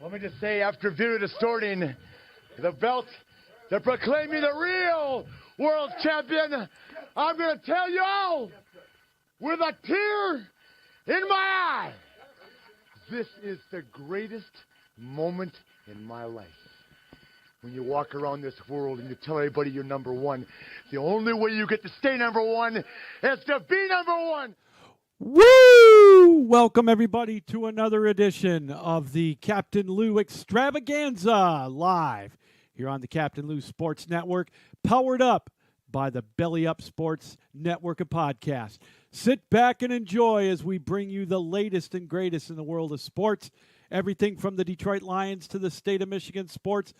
Let me just say, after Vera distorting the belt, they're proclaiming the real world champion. I'm going to tell you all, with a tear in my eye, this is the greatest moment in my life. When you walk around this world and you tell everybody you're number one, the only way you get to stay number one is to be number one. Woo! Welcome, everybody, to another edition of the Captain Lou Extravaganza live here on the Captain Lou Sports Network, powered up by the Belly Up Sports Network of podcasts. Sit back and enjoy as we bring you the latest and greatest in the world of sports, everything from the Detroit Lions to the state of Michigan sports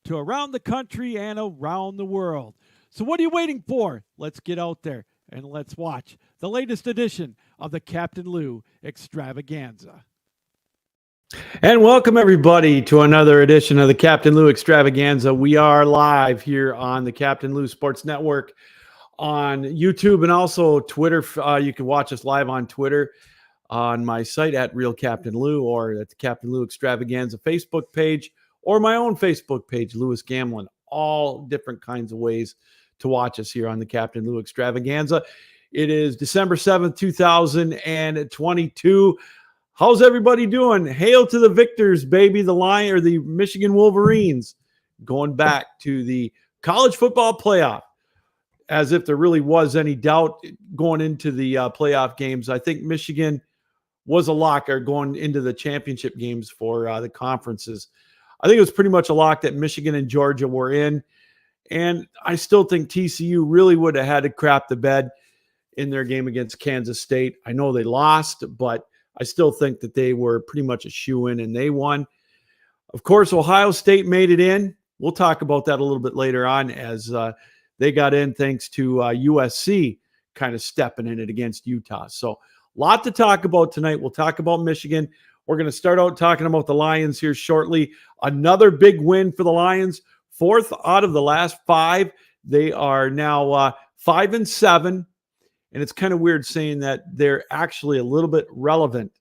to around the country and around the world. So what are you waiting for? Let's get out there and let's watch the latest edition of the Captain Lou Extravaganza. And welcome, everybody, to another edition of the Captain Lou Extravaganza. We are live here on the Captain Lou Sports Network on YouTube and also Twitter. You can watch us live on Twitter on my site at Real Captain Lou, or at the Captain Lou Extravaganza Facebook page, or my own Facebook page, Louis Gamlin. All different kinds of ways to watch us here on the Captain Lou Extravaganza. It is December 7th, 2022. How's everybody doing? Hail to the victors, baby. The Lion, or the Michigan Wolverines, going back to the college football playoff, as if there really was any doubt going into the playoff games. I think Michigan was a lock going into the championship games for the conferences. I think it was pretty much a lock that Michigan and Georgia were in. And I still think TCU really would have had to crap the bed in their game against Kansas State. I know they lost, but I still think that they were pretty much a shoo-in, and they won. Of course, Ohio State made it in. We'll talk about that a little bit later on, as they got in thanks to USC kind of stepping in it against Utah. So a lot to talk about tonight. We'll talk about Michigan. We're going to start out talking about the Lions here shortly. Another big win for the Lions. 4th out of the last 5. They are now 5-7. And it's kind of weird saying that they're actually a little bit relevant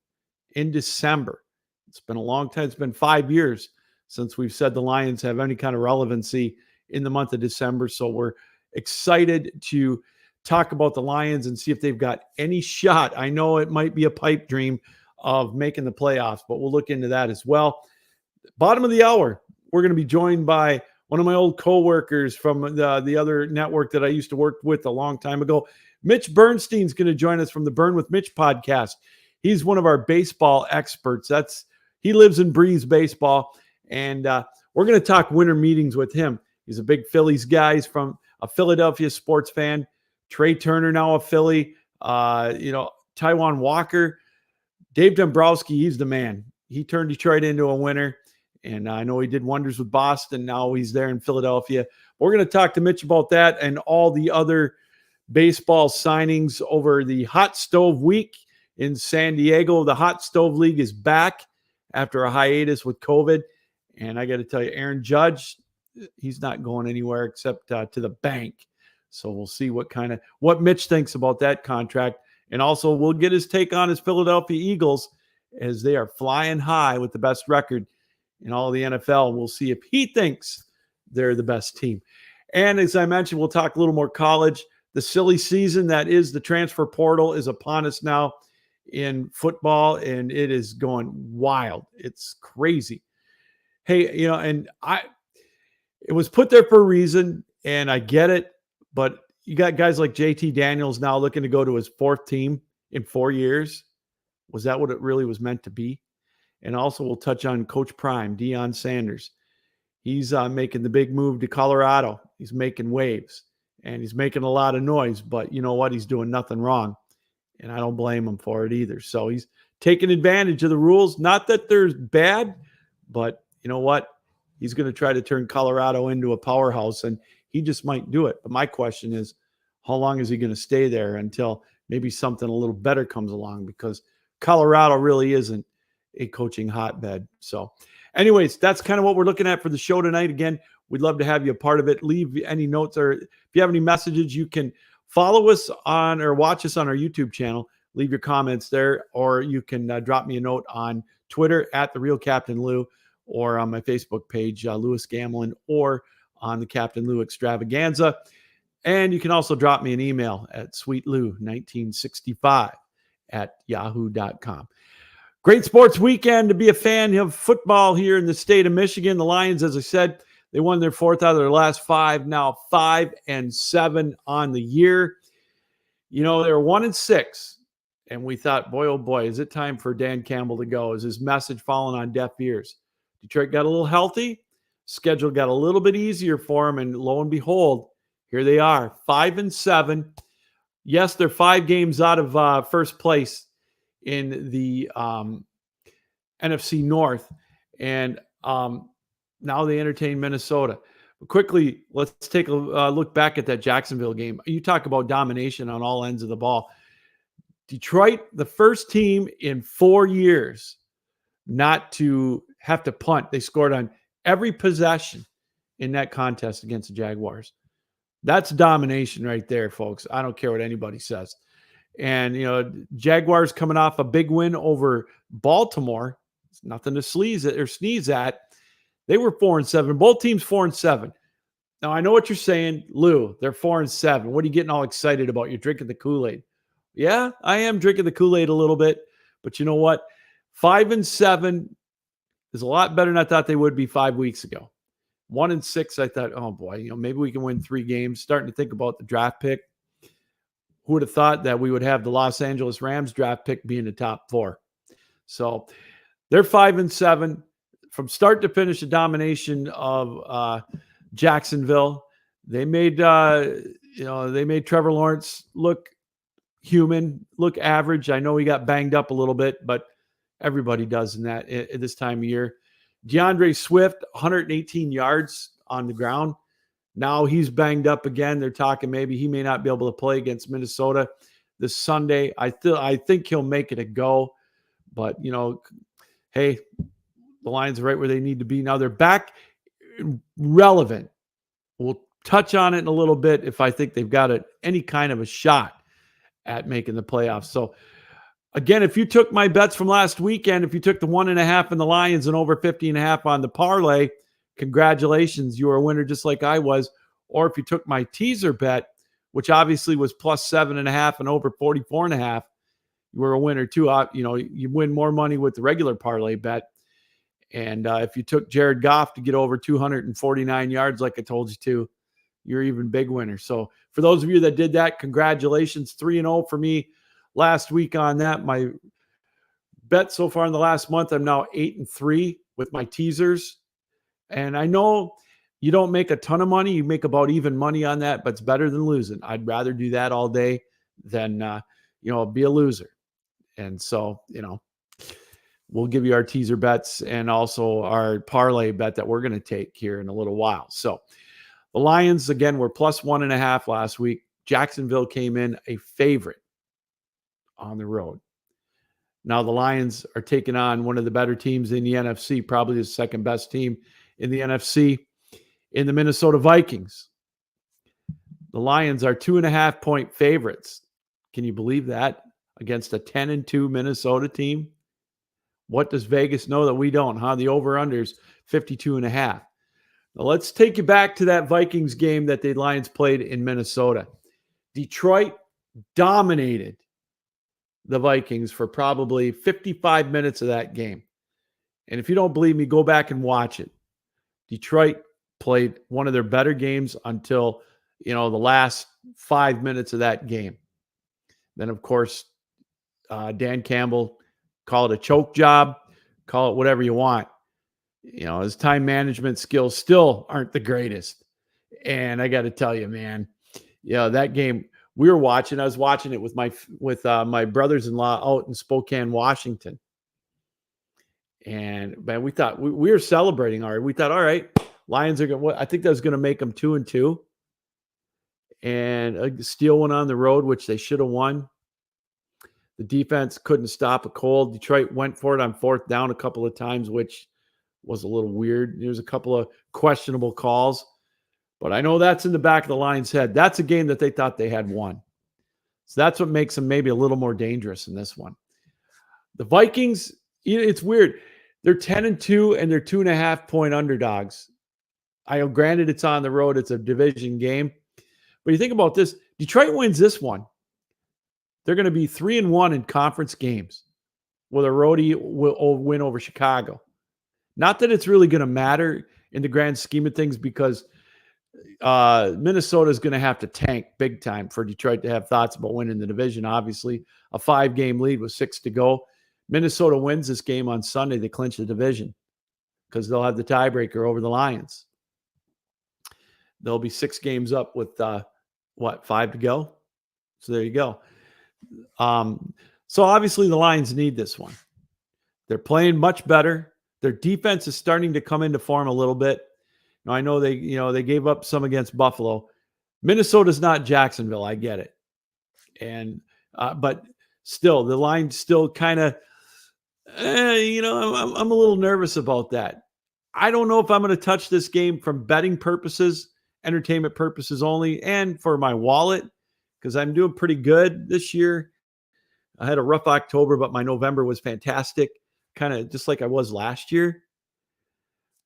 in December. It's been a long time. It's been 5 years since we've said the Lions have any kind of relevancy in the month of December. So we're excited to talk about the Lions and see if they've got any shot. I know it might be a pipe dream of making the playoffs, but we'll look into that as well. Bottom of the hour, we're going to be joined by one of my old coworkers from the other network that I used to work with a long time ago. Mitch Bernstein is going to join us from the Bern with Mitch podcast. He's one of our baseball experts. He lives and breathes baseball, and we're going to talk winter meetings with him. He's a big Phillies guy. He's from a Philadelphia sports fan. Trey Turner, now a Philly. Taijuan Walker. Dave Dombrowski, he's the man. He turned Detroit into a winner. And I know he did wonders with Boston. Now he's there in Philadelphia. We're going to talk to Mitch about that and all the other baseball signings over the Hot Stove Week in San Diego. The Hot Stove League is back after a hiatus with COVID. And I got to tell you, Aaron Judge, he's not going anywhere except to the bank. So we'll see what Mitch thinks about that contract. And also we'll get his take on his Philadelphia Eagles, as they are flying high with the best record in all of the NFL. We'll see if he thinks they're the best team. And as I mentioned, we'll talk a little more college. The silly season that is the transfer portal is upon us now in football, and it is going wild. It's crazy. Hey, it was put there for a reason, and I get it, but you got guys like JT Daniels now looking to go to his 4th team in 4 years. Was that what it really was meant to be? And also we'll touch on Coach Prime, Deion Sanders. He's making the big move to Colorado. He's making waves, and he's making a lot of noise, but you know what? He's doing nothing wrong, and I don't blame him for it either. So he's taking advantage of the rules. Not that they're bad, but you know what? He's going to try to turn Colorado into a powerhouse, and he just might do it. But my question is, how long is he going to stay there until maybe something a little better comes along? Because Colorado really isn't a coaching hotbed. So anyways, that's kind of what we're looking at for the show tonight. Again, we'd love to have you a part of it. Leave any notes, or if you have any messages, you can follow us on or watch us on our YouTube channel. Leave your comments there, or you can drop me a note on Twitter at The Real Captain Lou, or on my Facebook page, Lewis Gamlin, or on the Captain Lou Extravaganza. And you can also drop me an email at sweetlou1965@yahoo.com. Great sports weekend to be a fan of football here in the state of Michigan. The Lions, as I said, they won their 4th out of their last 5, now 5-7 on the year. You know, they were 1-6, and we thought, boy, oh boy, is it time for Dan Campbell to go? Is his message falling on deaf ears? Detroit got a little healthy. Schedule got a little bit easier for them, and lo and behold, here they are, 5-7. Yes, they're 5 games out of first place in the NFC North, and now they entertain Minnesota. But quickly, let's take a look back at that Jacksonville game. You talk about domination on all ends of the ball. Detroit, the first team in 4 years not to have to punt. They scored on every possession in that contest against the Jaguars. That's domination right there, folks. I don't care what anybody says. And, you know, Jaguars coming off a big win over Baltimore. It's nothing to sneeze at. They were 4-7. Both teams 4-7. Now, I know what you're saying. Lou, they're 4-7. What are you getting all excited about? You're drinking the Kool-Aid. Yeah, I am drinking the Kool-Aid a little bit. But you know what? 5-7 is a lot better than I thought they would be 5 weeks ago. 1-6, I thought, oh boy, you know, maybe we can win 3 games. Starting to think about the draft pick. Who would have thought that we would have the Los Angeles Rams draft pick being the top 4? So they're 5-7 from start to finish. The domination of Jacksonville. They made Trevor Lawrence look human, look average. I know he got banged up a little bit, but everybody does in that at this time of year. DeAndre Swift, 118 yards on the ground. Now he's banged up again. They're talking maybe he may not be able to play against Minnesota this Sunday. I think he'll make it a go. But, you know, hey, the Lions are right where they need to be. Now they're back relevant. We'll touch on it in a little bit if I think they've got any kind of a shot at making the playoffs. So, again, if you took my bets from last weekend, if you took the 1.5 in the Lions and over 50.5 on the parlay, congratulations, you were a winner just like I was. Or if you took my teaser bet, which obviously was plus 7.5 and over 44.5, you were a winner too. You know, you win more money with the regular parlay bet. And if you took Jared Goff to get over 249 yards, like I told you to, you're even big winner. So for those of you that did that, congratulations. 3-0 for me last week on that. My bet so far in the last month, I'm now 8-3 with my teasers. And I know you don't make a ton of money. You make about even money on that, but it's better than losing. I'd rather do that all day than, be a loser. And so, we'll give you our teaser bets and also our parlay bet that we're going to take here in a little while. So the Lions, again, were plus 1.5 last week. Jacksonville came in a favorite on the road. Now the Lions are taking on one of the better teams in the NFC, probably the second best team in the NFC, in the Minnesota Vikings. The Lions are 2.5-point favorites. Can you believe that? Against a 10-2 Minnesota team? What does Vegas know that we don't, huh? The over-under's 52.5. Now let's take you back to that Vikings game that the Lions played in Minnesota. Detroit dominated the Vikings for probably 55 minutes of that game. And if you don't believe me, go back and watch it. Detroit played one of their better games until, the last 5 minutes of that game. Then, of course, Dan Campbell, call it a choke job, call it whatever you want. His time management skills still aren't the greatest. And I got to tell you, man, that game we were watching, I was watching it with my brothers-in-law out in Spokane, Washington. And man, we thought we were celebrating. All right. We thought, all right, Lions are going to, I think that was going to make them 2-2 and steal one on the road, which they should have won. The defense couldn't stop a cold. Detroit went for it on 4th down a couple of times, which was a little weird. There's a couple of questionable calls, but I know that's in the back of the Lions' head. That's a game that they thought they had won. So that's what makes them maybe a little more dangerous in this one. The Vikings, it's weird. They're 10-2 and they're 2.5-point underdogs. Granted, it's on the road. It's a division game. But you think about this. Detroit wins this one. They're going to be 3-1 in conference games with a roadie win over Chicago. Not that it's really going to matter in the grand scheme of things, because Minnesota is going to have to tank big time for Detroit to have thoughts about winning the division. Obviously, a 5-game lead with 6 to go. Minnesota wins this game on Sunday. They clinch the division because they'll have the tiebreaker over the Lions. They'll be 6 games up with 5 to go. So there you go. So obviously the Lions need this one. They're playing much better. Their defense is starting to come into form a little bit. Now, I know they gave up some against Buffalo. Minnesota's not Jacksonville. I get it. And but still, the line still kind of, I'm a little nervous about that. I don't know if I'm going to touch this game from betting purposes, entertainment purposes only, and for my wallet, because I'm doing pretty good this year. I had a rough October, but my November was fantastic, kind of just like I was last year.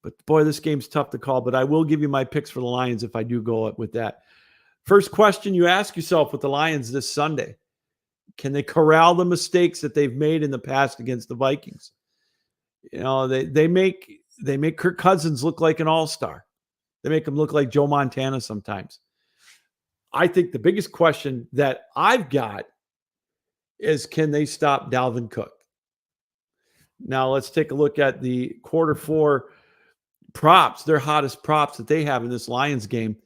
But boy, this game's tough to call, but I will give you my picks for the Lions if I do go with that. First question you ask yourself with the Lions this Sunday: can they corral the mistakes that they've made in the past against the Vikings? They make Kirk Cousins look like an all-star. They make him look like Joe Montana sometimes. I think the biggest question that I've got is, can they stop Dalvin Cook? Now let's take a look at the quarter 4 props, their hottest props that they have in this Lions game.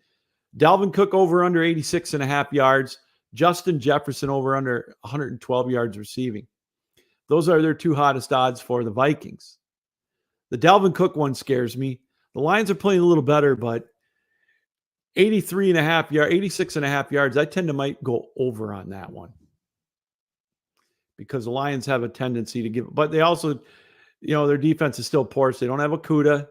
Dalvin Cook over under 86.5 yards. Justin Jefferson over under 112 yards receiving. Those are their 2 hottest odds for the Vikings. The Dalvin Cook one scares me. The Lions are playing a little better, but 86.5 yards, I tend to might go over on that one, because the Lions have a tendency to give, but they also, their defense is still porous. They don't have Okudah.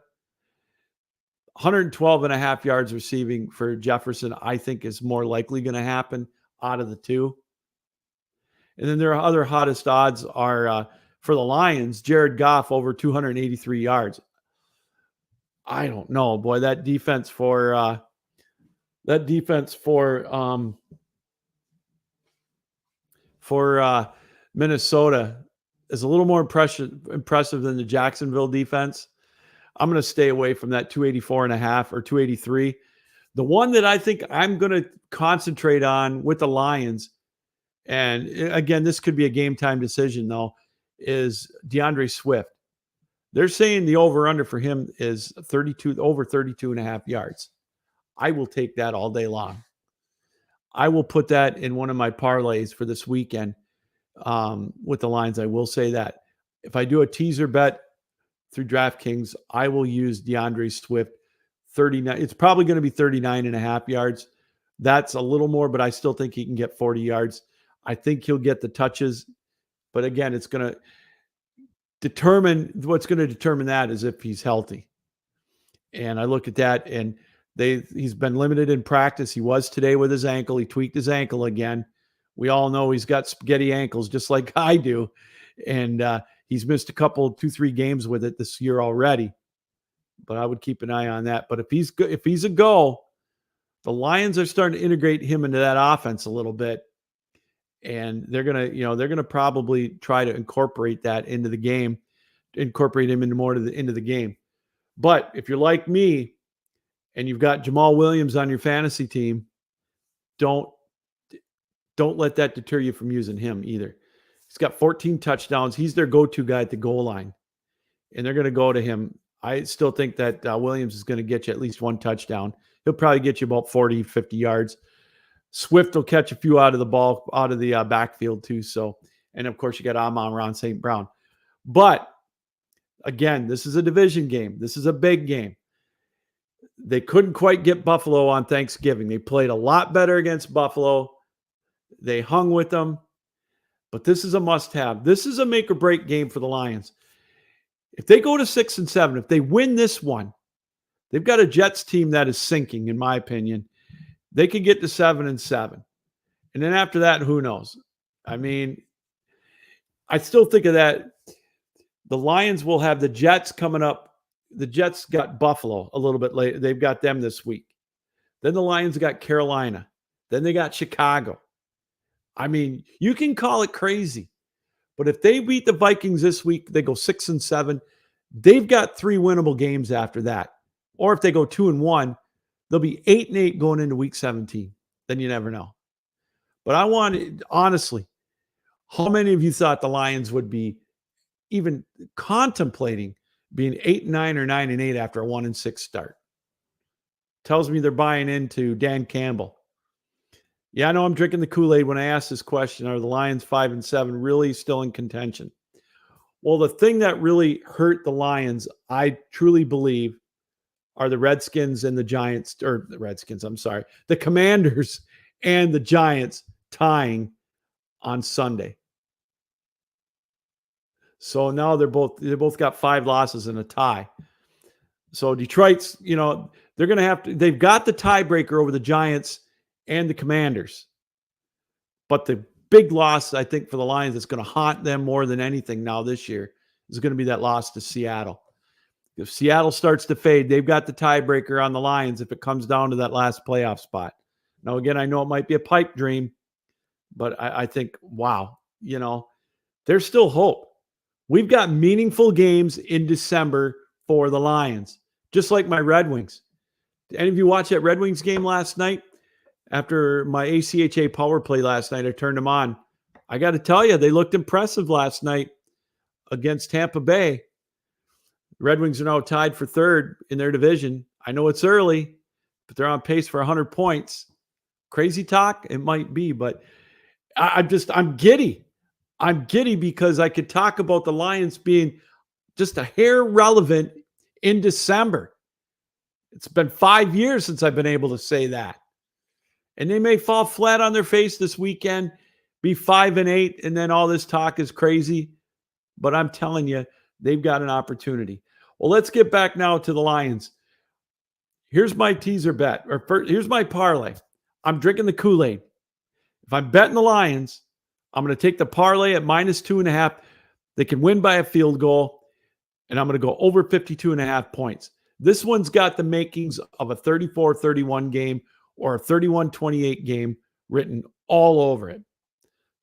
112.5 yards receiving for Jefferson, I think, is more likely going to happen out of the 2. And then their other hottest odds are for the Lions, Jared Goff over 283 yards. I don't know, boy, that defense for Minnesota is a little more impressive than the Jacksonville defense. I'm going to stay away from that 284.5 or 283. The one that I think I'm going to concentrate on with the Lions, and again, this could be a game time decision though, is DeAndre Swift. They're saying the over-under for him is over 32.5 yards. I will take that all day long. I will put that in one of my parlays for this weekend with the Lions. I will say that. If I do a teaser bet through DraftKings, I will use DeAndre Swift 39. It's probably going to be 39.5 yards. That's a little more, but I still think he can get 40 yards. I think he'll get the touches. But again, it's going to determine that is if he's healthy. And I look at that, and he's been limited in practice. He was today with his ankle. He tweaked his ankle again. We all know he's got spaghetti ankles just like I do. And he's missed a couple, 2-3 games with it this year already. But I would keep an eye on that. But if he's a go, the Lions are starting to integrate him into that offense a little bit. And they're gonna probably try to incorporate that into the game, incorporate him into into the game. But if you're like me and you've got Jamal Williams on your fantasy team, don't let that deter you from using him either. He's got 14 touchdowns. He's their go-to guy at the goal line, and they're going to go to him. I still think that Williams is going to get you at least 1 touchdown. He'll probably get you about 40, 50 yards. Swift will catch a few out of the backfield too. So, and of course you got Amon-Ra St. Brown. But again, this is a division game. This is a big game. They couldn't quite get Buffalo on Thanksgiving. They played a lot better against Buffalo. They hung with them. But this is a must-have. This is a make-or-break game for the Lions. If they go to 6-7, if they win this one, they've got a Jets team that is sinking, in my opinion. They could get to 7-7. And then after that, who knows? I mean, I still think of that. The Lions will have the Jets coming up. The Jets got Buffalo a little bit later. They've got them this week. Then the Lions got Carolina. Then they got Chicago. I mean, you can call it crazy, but if they beat the Vikings this week, they go 6-7. They've got 3 winnable games after that. Or if they go 2-1, they'll be 8-8 going into week 17. Then you never know. But I wanted, honestly, how many of you thought the Lions would be even contemplating being 8-9 or 9-8 after a 1-6 start? Tells me they're buying into Dan Campbell. Yeah, I know I'm drinking the Kool-Aid when I ask this question. Are the Lions 5-7 really still in contention? Well, the thing that really hurt the Lions, I truly believe, are the Redskins and the Giants, or the Redskins, I'm sorry, the Commanders and the Giants tying on Sunday. So now they both got 5 losses and a tie. So Detroit's, they're going to have to, they've got the tiebreaker over the Giants and the Commanders. But the big loss, I think, for the Lions that's going to haunt them more than anything now this year is going to be that loss to Seattle. If Seattle starts to fade, they've got the tiebreaker on the Lions if it comes down to that last playoff spot. Now, again, I know it might be a pipe dream, but I think, wow, there's still hope. We've got meaningful games in December for the Lions, just like my Red Wings. Did any of you watch that Red Wings game last night? After my ACHA power play last night, I turned them on. I got to tell you, they looked impressive last night against Tampa Bay. Red Wings are now tied for 3rd in their division. I know it's early, but they're on pace for 100 points. Crazy talk? It might be, but I'm giddy. I'm giddy because I could talk about the Lions being just a hair relevant in December. It's been 5 years since I've been able to say that. And they may fall flat on their face this weekend, be 5-8, and then all this talk is crazy. But I'm telling you, they've got an opportunity. Well, let's get back now to the Lions. Here's my teaser bet, here's my parlay. I'm drinking the Kool-Aid. If I'm betting the Lions, I'm going to take the parlay at -2.5. They can win by a field goal, and I'm going to go over 52.5 points. This one's got the makings of a 34-31 game or a 31-28 game written all over it.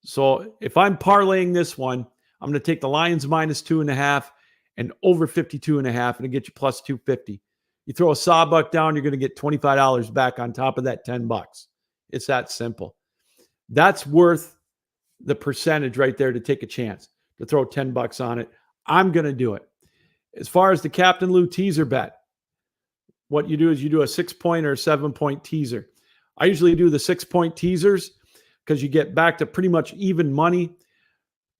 So if I'm parlaying this one, I'm going to take the Lions -2.5 and over 52.5 and get you plus 250. You throw a sawbuck down, you're going to get $25 back on top of that $10. It's that simple. That's worth the percentage right there to take a chance to throw $10 on it. I'm going to do it. As far as the Captain Lou teaser bet, what you do is you do a 6-point or a 7-point teaser. I usually do the 6-point teasers because you get back to pretty much even money.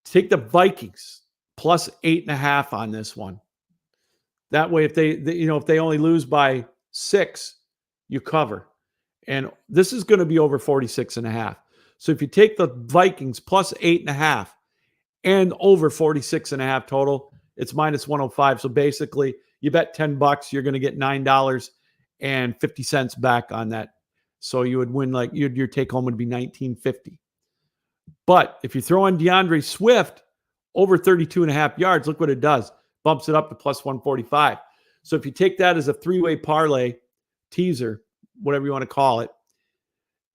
Take the Vikings plus 8.5 on this one. That way, if they only lose by 6, you cover. And this is going to be over 46.5. So if you take the Vikings plus 8.5 and over 46.5 total, it's -105. So basically, you bet $10, you're going to get $9.50 back on that. So you would win, like your take home would be $19.50. But if you throw in DeAndre Swift over 32.5 yards, look what it does. Bumps it up to plus 145. So if you take that as a 3-way parlay teaser, whatever you want to call it,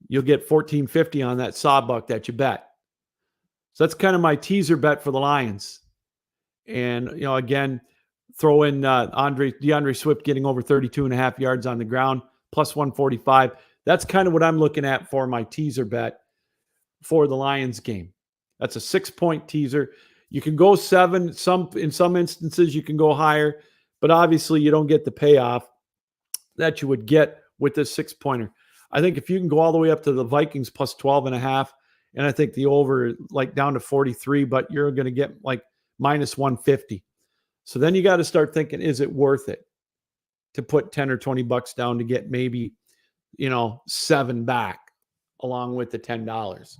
you'll get $14.50 on that sawbuck that you bet. So that's kind of my teaser bet for the Lions. And, again, throw in DeAndre Swift getting over 32.5 yards on the ground, plus 145. That's kind of what I'm looking at for my teaser bet for the Lions game. That's a 6-point teaser. You can go 7. In some instances, you can go higher, but obviously you don't get the payoff that you would get with this 6-pointer. I think if you can go all the way up to the Vikings plus 12.5, and I think the over like down to 43, but you're going to get like -150. So then you got to start thinking, is it worth it to put 10 or $20 down to get maybe, 7 back along with the $10?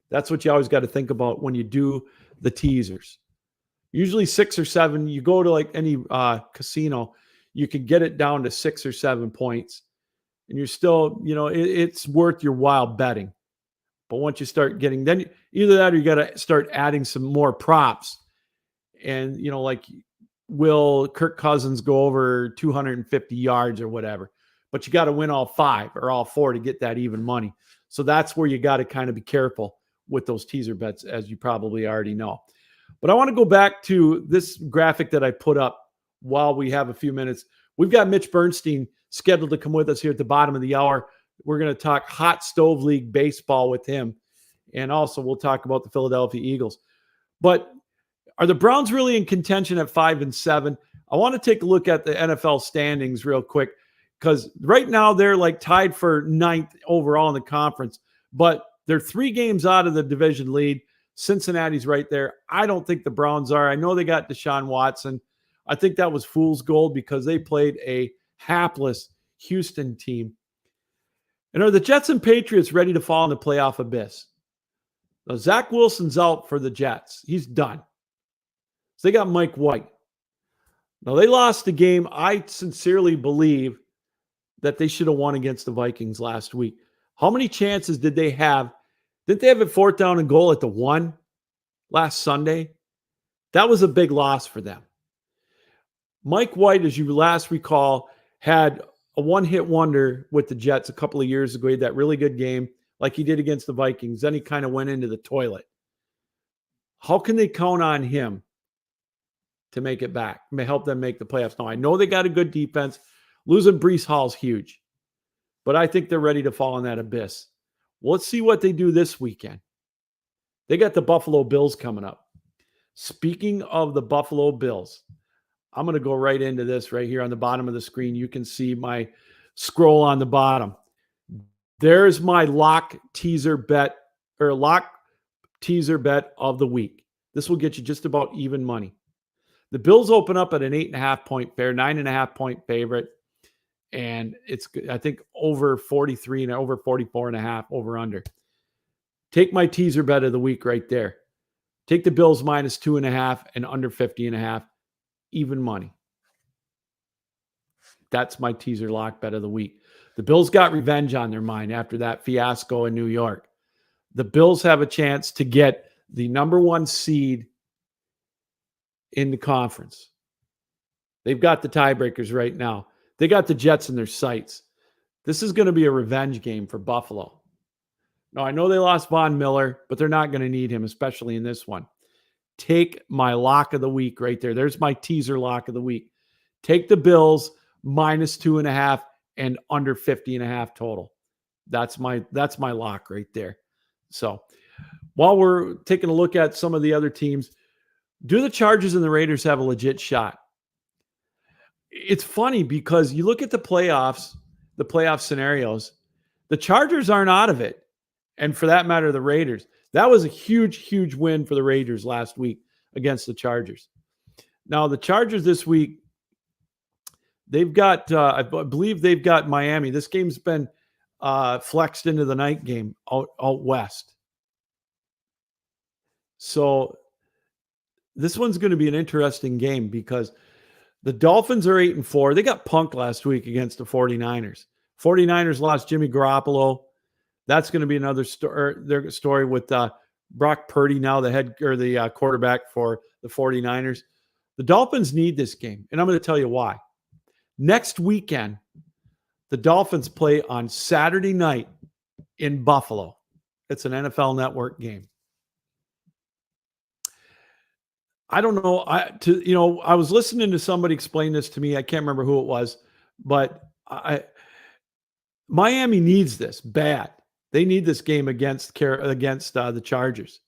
That's what you always got to think about when you do the teasers. Usually 6 or 7, you go to like any casino, you can get it down to 6 or 7 points. And you're still, it's worth your while betting. But once you start getting, then either that or you got to start adding some more props. And, like, will Kirk Cousins go over 250 yards or whatever? But you got to win all 5 or all 4 to get that even money. So that's where you got to kind of be careful with those teaser bets, as you probably already know. But I want to go back to this graphic that I put up while we have a few minutes. We've got Mitch Bernstein scheduled to come with us here at the bottom of the hour. We're going to talk Hot Stove League baseball with him. And also we'll talk about the Philadelphia Eagles. But are the Browns really in contention at 5-7? I want to take a look at the NFL standings real quick, because right now they're like tied for 9th overall in the conference, but they're 3 games out of the division lead. Cincinnati's right there. I don't think the Browns are. I know they got Deshaun Watson. I think that was fool's gold because they played a hapless Houston team. And are the Jets and Patriots ready to fall in the playoff abyss? Now, Zach Wilson's out for the Jets. He's done. So they got Mike White. Now, they lost the game. I sincerely believe that they should have won against the Vikings last week. How many chances did they have? Didn't they have a 4th down and goal at the 1 last Sunday? That was a big loss for them. Mike White, as you last recall, had a one-hit wonder with the Jets a couple of years ago. He had that really good game like he did against the Vikings. Then he kind of went into the toilet. How can they count on him to make it back, help them make the playoffs? Now, I know they got a good defense. Losing Breece Hall's huge, but I think they're ready to fall in that abyss. Well, let's see what they do this weekend. They got the Buffalo Bills coming up. Speaking of the Buffalo Bills, I'm going to go right into this right here on the bottom of the screen. You can see my scroll on the bottom. There's my lock teaser bet of the week. This will get you just about even money. The Bills open up at an 8.5 point fair, 9.5 point favorite. And it's, I think, over 43 and over 44.5 over under. Take my teaser bet of the week right there. Take the Bills minus 2.5 and under 50.5, even money. That's my teaser lock bet of the week. The Bills got revenge on their mind after that fiasco in New York. The Bills have a chance to get the number 1 seed in the conference. They've got the tiebreakers right now. They got the Jets in their sights. This is going to be a revenge game for Buffalo. Now, I know they lost Von Miller, but they're not going to need him, especially in this one. Take my lock of the week right there. There's my teaser lock of the week. Take the Bills minus 2.5 and under 50.5 total. That's my lock right there. So while we're taking a look at some of the other teams, do the Chargers and the Raiders have a legit shot? It's funny because you look at the playoff scenarios, the Chargers aren't out of it. And for that matter, the Raiders. That was a huge, huge win for the Raiders last week against the Chargers. Now, the Chargers this week, they've got, I believe they've got Miami. This game's been flexed into the night game out west. So this one's going to be an interesting game because the Dolphins are 8-4. They got punked last week against the 49ers. 49ers lost Jimmy Garoppolo. That's going to be another story with Brock Purdy now the quarterback for the 49ers. The Dolphins need this game, and I'm going to tell you why. Next weekend, the Dolphins play on Saturday night in Buffalo. It's an NFL Network game. I don't know. I was listening to somebody explain this to me. I can't remember who it was, but Miami needs this bad. They need this game against the Chargers.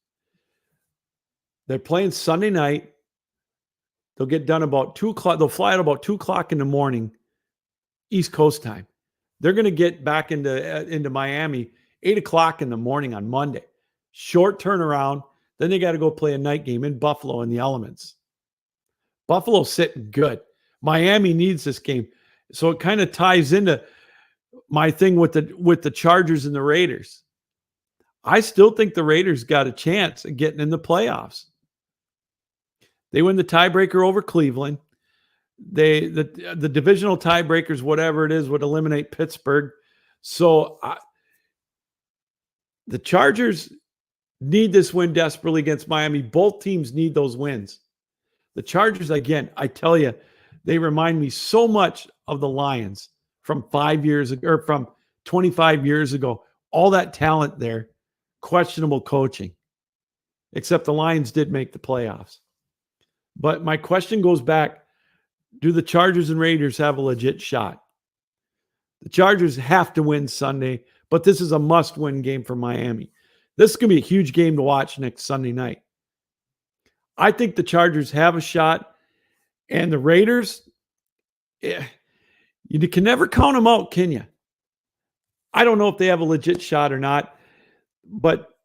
They're playing Sunday night. They'll get done about 2 o'clock. They'll fly at about 2 o'clock in the morning, East Coast time. They're going to get back into Miami 8 o'clock in the morning on Monday. Short turnaround. Then they got to go play a night game in Buffalo in the elements. Buffalo's sitting good. Miami needs this game. So it kind of ties into my thing with the Chargers and the Raiders. I still think the Raiders got a chance at getting in the playoffs. They win the tiebreaker over Cleveland. The divisional tiebreakers, whatever it is, would eliminate Pittsburgh. So the Chargers need this win desperately against Miami. Both teams need those wins. The Chargers, again, I tell you, they remind me so much of the Lions from 5 years ago, or from 25 years ago. All that talent there, questionable coaching, except the Lions did make the playoffs. But my question goes back, do the Chargers and Raiders have a legit shot? The Chargers have to win Sunday, but this is a must-win game for Miami. This is going to be a huge game to watch next Sunday night. I think the Chargers have a shot, and the Raiders, you can never count them out, can you? I don't know if they have a legit shot or not, but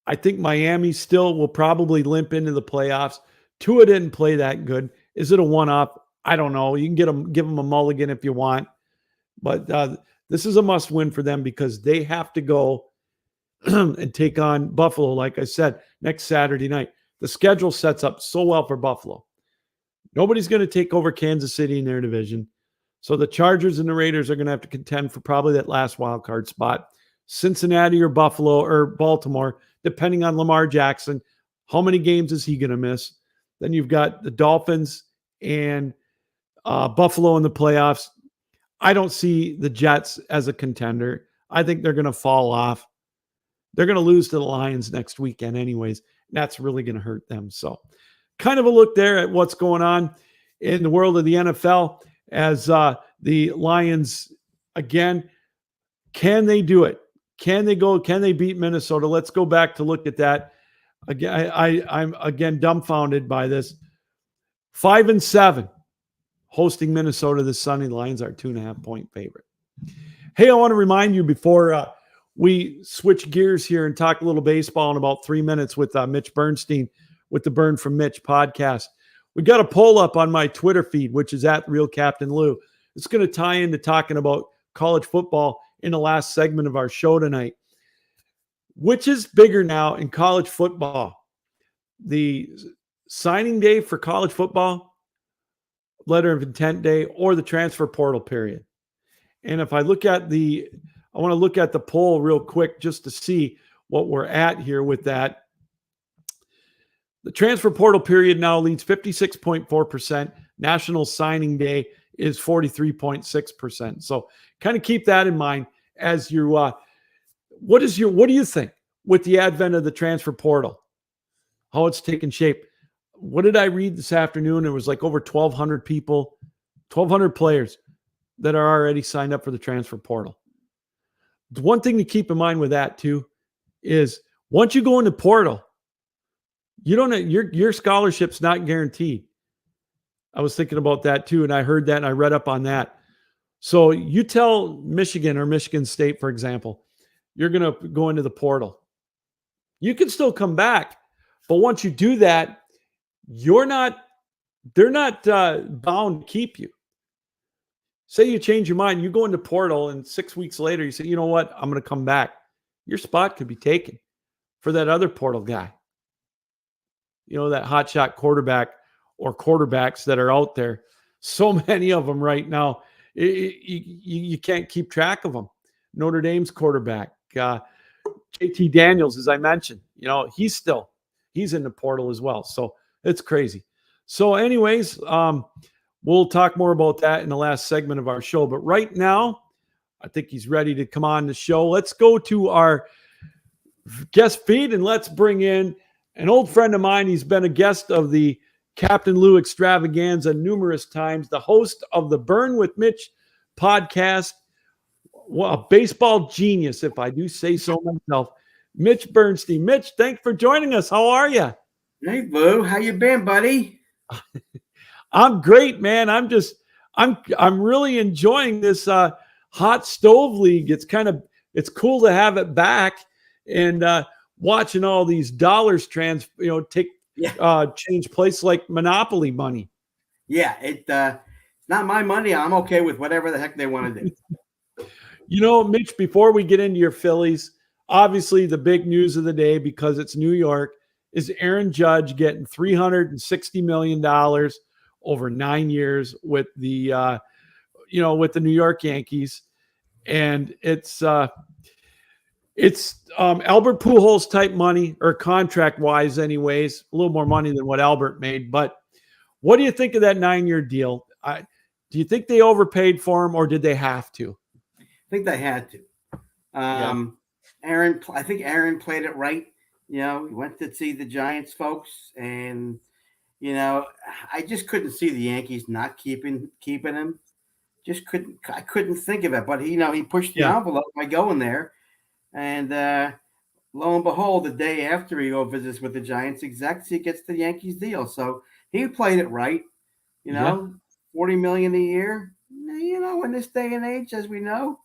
I think Miami still will probably limp into the playoffs. Tua didn't play that good. Is it a one-up? I don't know. You can give them a mulligan if you want, but this is a must-win for them because they have to go and take on Buffalo, like I said, next Saturday night. The schedule sets up so well for Buffalo. Nobody's going to take over Kansas City in their division. So the Chargers and the Raiders are going to have to contend for probably that last wild card spot. Cincinnati or Buffalo or Baltimore, depending on Lamar Jackson. How many games is he going to miss? Then you've got the Dolphins and Buffalo in the playoffs. I don't see the Jets as a contender. I think they're going to fall off. They're going to lose to the Lions next weekend anyways. That's really going to hurt them. So kind of a look there at what's going on in the world of the NFL as the Lions, again, can they do it? Can they go? Can they beat Minnesota? Let's go back to look at that. Again, I'm again dumbfounded by this. 5-7 hosting Minnesota this Sunday. The Lions are 2.5-point favorite. Hey, I want to remind you before we switch gears here and talk a little baseball in about 3 minutes with Mitch Bernstein with the Bern from Mitch podcast. We got a poll up on my Twitter feed, which is at Real Captain Lou. It's going to tie into talking about college football in the last segment of our show tonight. Which is bigger now in college football? The signing day for college football, letter of intent day, or the transfer portal period? And if I look at I want to look at the poll real quick just to see what we're at here with that. The transfer portal period now leads 56.4%. National signing day is 43.6%. So kind of keep that in mind as you what do you think with the advent of the transfer portal? How it's taken shape? What did I read this afternoon? It was like over 1,200 people, 1,200 players that are already signed up for the transfer portal. The one thing to keep in mind with that too is once you go into portal, you don't your scholarship's not guaranteed. I was thinking about that too, and I heard that and I read up on that. So you tell Michigan or Michigan State, for example, you're going to go into the portal. You can still come back, but once you do that, they're not bound to keep you. Say you change your mind, you go into portal, and 6 weeks later you say, you know what, I'm going to come back. Your spot could be taken for that other portal guy. You know, that hotshot quarterback or quarterbacks that are out there. So many of them right now. You can't keep track of them. Notre Dame's quarterback, JT Daniels, as I mentioned, you know, he's in the portal as well. So it's crazy. So anyways, we'll talk more about that in the last segment of our show. But right now, I think he's ready to come on the show. Let's go to our guest feed and let's bring in an old friend of mine. He's been a guest of the Captain Lou Extravaganza numerous times, the host of the Bern with Mitch podcast. Well, a baseball genius, if I do say so myself, Mitch Bernstein. Mitch, thanks for joining us. How are you? Hey, Boo. How you been, buddy? I'm great, man. I'm really enjoying this hot stove league. It's cool to have it back and watching all these dollars change place like Monopoly money. Yeah, it's not my money. I'm okay with whatever the heck they want to do. You know, Mitch, before we get into your Phillies, obviously the big news of the day, because it's New York, is Aaron Judge getting $360 million over 9 years with the New York Yankees. And it's Albert Pujols type money, or contract wise anyways, a little more money than what Albert made. But What do you think of that 9-year deal? Do you think they overpaid for him, or did they have to? I think they had to. Yeah. I think Aaron played it right. He went to see the Giants folks, and I just couldn't see the Yankees not keeping him. I couldn't think of it. But he pushed the envelope by going there, and lo and behold, the day after he visits with the Giants execs, he gets the Yankees deal. So he played it right. $40 million a year. In this day and age, as we know,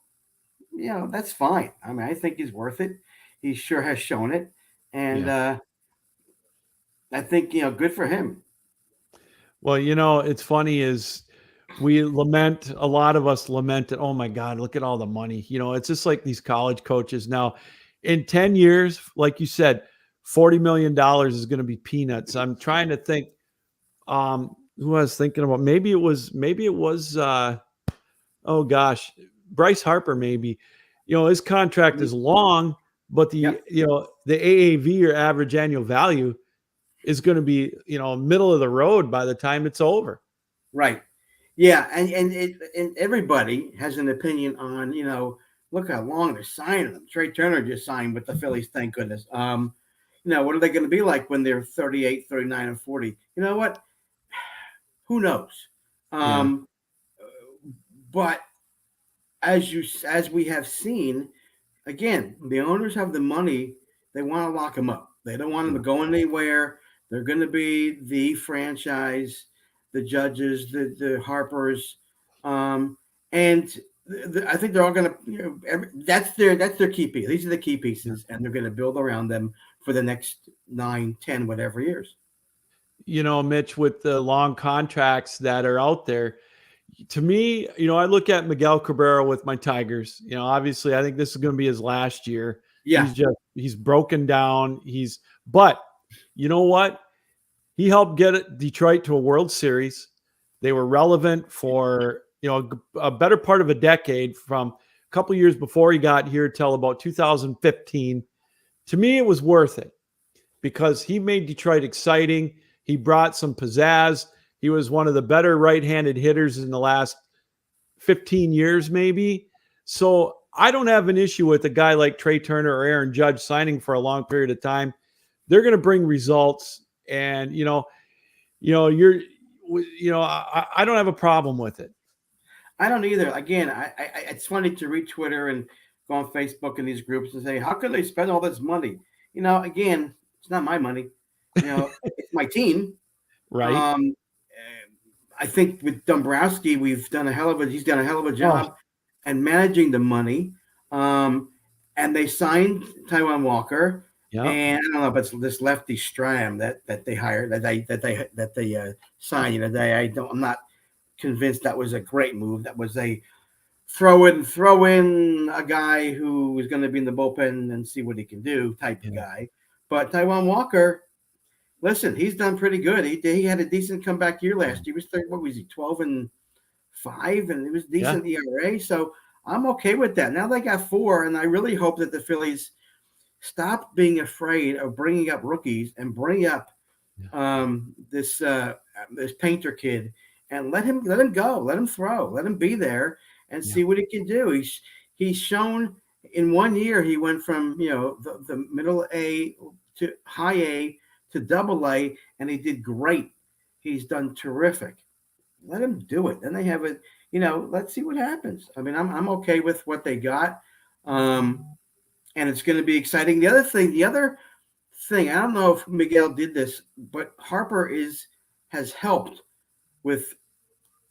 that's fine. I mean, I think he's worth it. He sure has shown it, and I think good for him. Well, it's funny is a lot of us lament, oh my God, look at all the money. It's just like these college coaches now. In 10 years, like you said, $40 million is going to be peanuts. I'm trying to think who I was thinking about. Maybe it was oh gosh, Bryce Harper, maybe. His contract is long, but the AAV, or average annual value, is going to be, middle of the road by the time it's over. Right. Yeah. And everybody has an opinion on, look how long they're signing them. Trey Turner just signed with the Phillies. Thank goodness. What are they going to be like when they're 38, 39, and 40? You know what? Who knows? But as we have seen, again, the owners have the money. They want to lock them up. They don't want them to go anywhere. They're going to be the franchise, the Judges, the Harpers, and I think they're all going to. That's their key piece. These are the key pieces, and they're going to build around them for the next 9, 10, whatever years. Mitch, with the long contracts that are out there, to me, I look at Miguel Cabrera with my Tigers. Obviously, I think this is going to be his last year. Yeah, he's broken down. But you know what? He helped get Detroit to a World Series. They were relevant for a better part of a decade, from a couple years before he got here till about 2015. To me, it was worth it because he made Detroit exciting. He brought some pizzazz. He was one of the better right-handed hitters in the last 15 years, maybe. So I don't have an issue with a guy like Trey Turner or Aaron Judge signing for a long period of time. They're going to bring results, and I don't have a problem with it. I don't either. Again, I it's funny to read Twitter and go on Facebook in these groups and say, how can they spend all this money? Again, it's not my money. It's my team. Right. I think with Dombrowski, he's done a hell of a job and managing the money. And they signed Taijuan Walker. Yeah. And I don't know, but this lefty Stram that they hired, that they signed. I'm not convinced that was a great move. That was a throw in a guy who is going to be in the bullpen and see what he can do type of guy. But Taijuan Walker, listen, he's done pretty good. He had a decent comeback year last year. He was 12-5, and it was decent ERA. So I'm okay with that. Now they got 4, and I really hope that the Phillies stop being afraid of bringing up rookies and bring up this Painter kid and let him go, let him throw, let him be there and see what he can do. He's shown in 1 year he went from the middle A to high A to double A, and he did great. He's done terrific. Let him do it. Then they have it. Let's see what happens. I mean, I'm okay with what they got. And it's going to be exciting. The other thing, I don't know if Miguel did this, but Harper has helped with,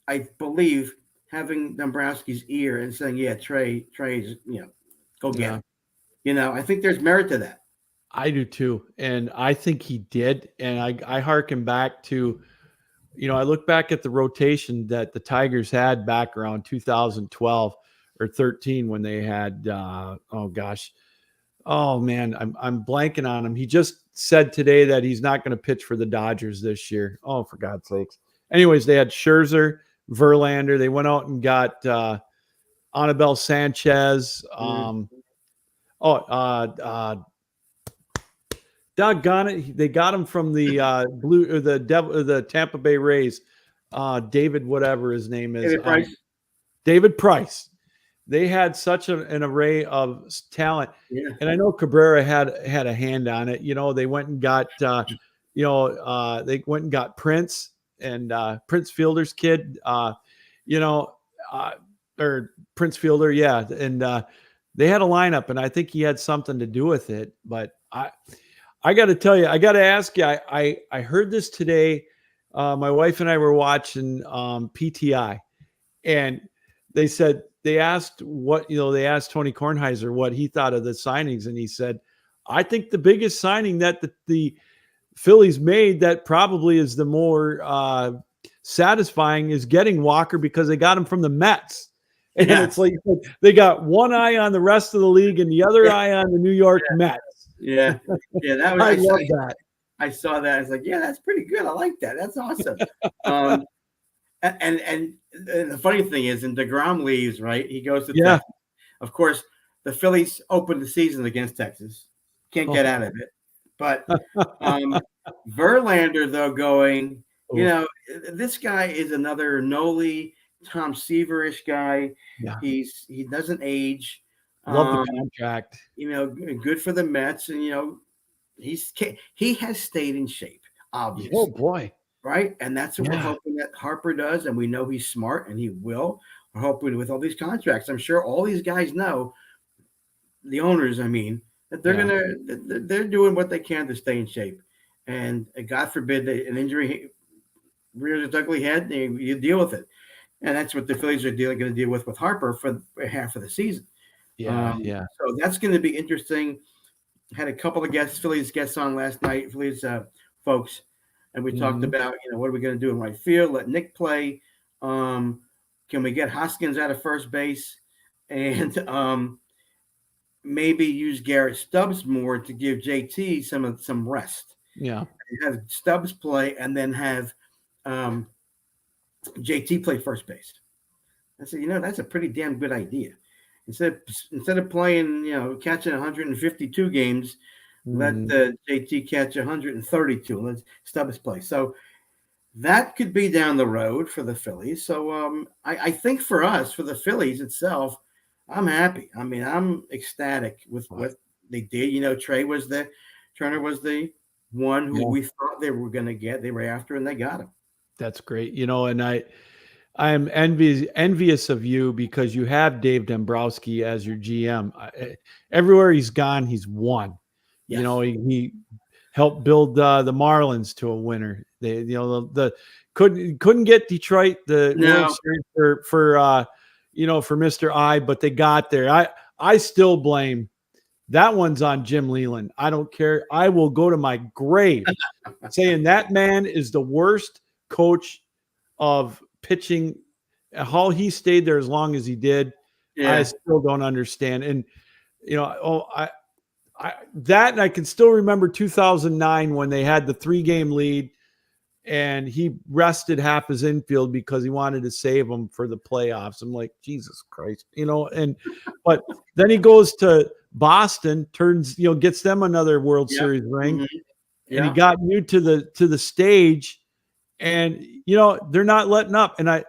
I believe, having Dombrowski's ear and saying, yeah, Trey's, go get him. I think there's merit to that. I do too. And I think he did. And I hearken back to, I look back at the rotation that the Tigers had back around 2012 or 13 when they had, oh man, I'm blanking on him. He just said today that he's not going to pitch for the Dodgers this year. Oh, for God's sakes. Anyways, they had Scherzer, Verlander. They went out and got Anibal Sanchez. Doggone it! They got him from the the Tampa Bay Rays. David, whatever his name is, David Price. David Price. They had such an array of talent, and I know Cabrera had a hand on it. They went and got they went and got Prince and Prince Fielder's kid, or Prince Fielder, yeah, and they had a lineup, and I think he had something to do with it. But I got to tell you, I got to ask you. I heard this today. My wife and I were watching PTI, and they asked they asked Tony Kornheiser what he thought of the signings, and he said, I think the biggest signing that the Phillies made that probably is the more satisfying is getting Walker, because they got him from the Mets. And it's like they got one eye on the rest of the league and the other eye on the New York Mets. Yeah. That was, I love that. I saw that. I was like, yeah, that's pretty good. I like that. That's awesome. And the funny thing is, when DeGrom leaves, right, he goes to Texas. Of course, the Phillies opened the season against Texas. Can't get out of it. But Verlander, though, going, this guy is another Noli, Tom Seaver-ish guy. Yeah. He doesn't age. Love the contract. Good for the Mets, and he has stayed in shape, obviously. Oh boy. Right? And that's what we're hoping that Harper does, and we know he's smart, and he will. We're hoping with all these contracts. I'm sure all these guys know, the owners, that they're doing what they can to stay in shape. And God forbid that an injury rears its ugly head, you deal with it. And that's what the Phillies are going to deal with Harper for half of the season. So that's going to be interesting. Had a couple of Phillies guests on last night, Phillies folks, and we talked about, what are we going to do in right field? Let Nick play. Can we get Hoskins out of first base? And maybe use Garrett Stubbs more to give JT some rest. Yeah. Have Stubbs play and then have JT play first base. I said, that's a pretty damn good idea. Instead of playing, catching 152 games, let JT catch 132. Let Stubbs play. So that could be down the road for the Phillies. So I think for us, for the Phillies itself, I'm happy. I'm ecstatic with what they did. Turner was the one who we thought they were going to get. They were after, and they got him. That's great. And I'm envious of you, because you have Dave Dombrowski as your GM. Everywhere he's gone, he's won. Yes. He helped build the Marlins to a winner. They, couldn't get Detroit the World Series for Mr. I, but they got there. I still blame that one's on Jim Leland. I don't care. I will go to my grave saying that man is the worst coach of pitching. How he stayed there as long as he did, I still don't understand. And I can still remember 2009 when they had the 3-game lead, and he rested half his infield because he wanted to save them for the playoffs. I'm like, Jesus Christ, but then he goes to Boston, gets them another World Series ring, and he got new to the stage, and they're not letting up. And I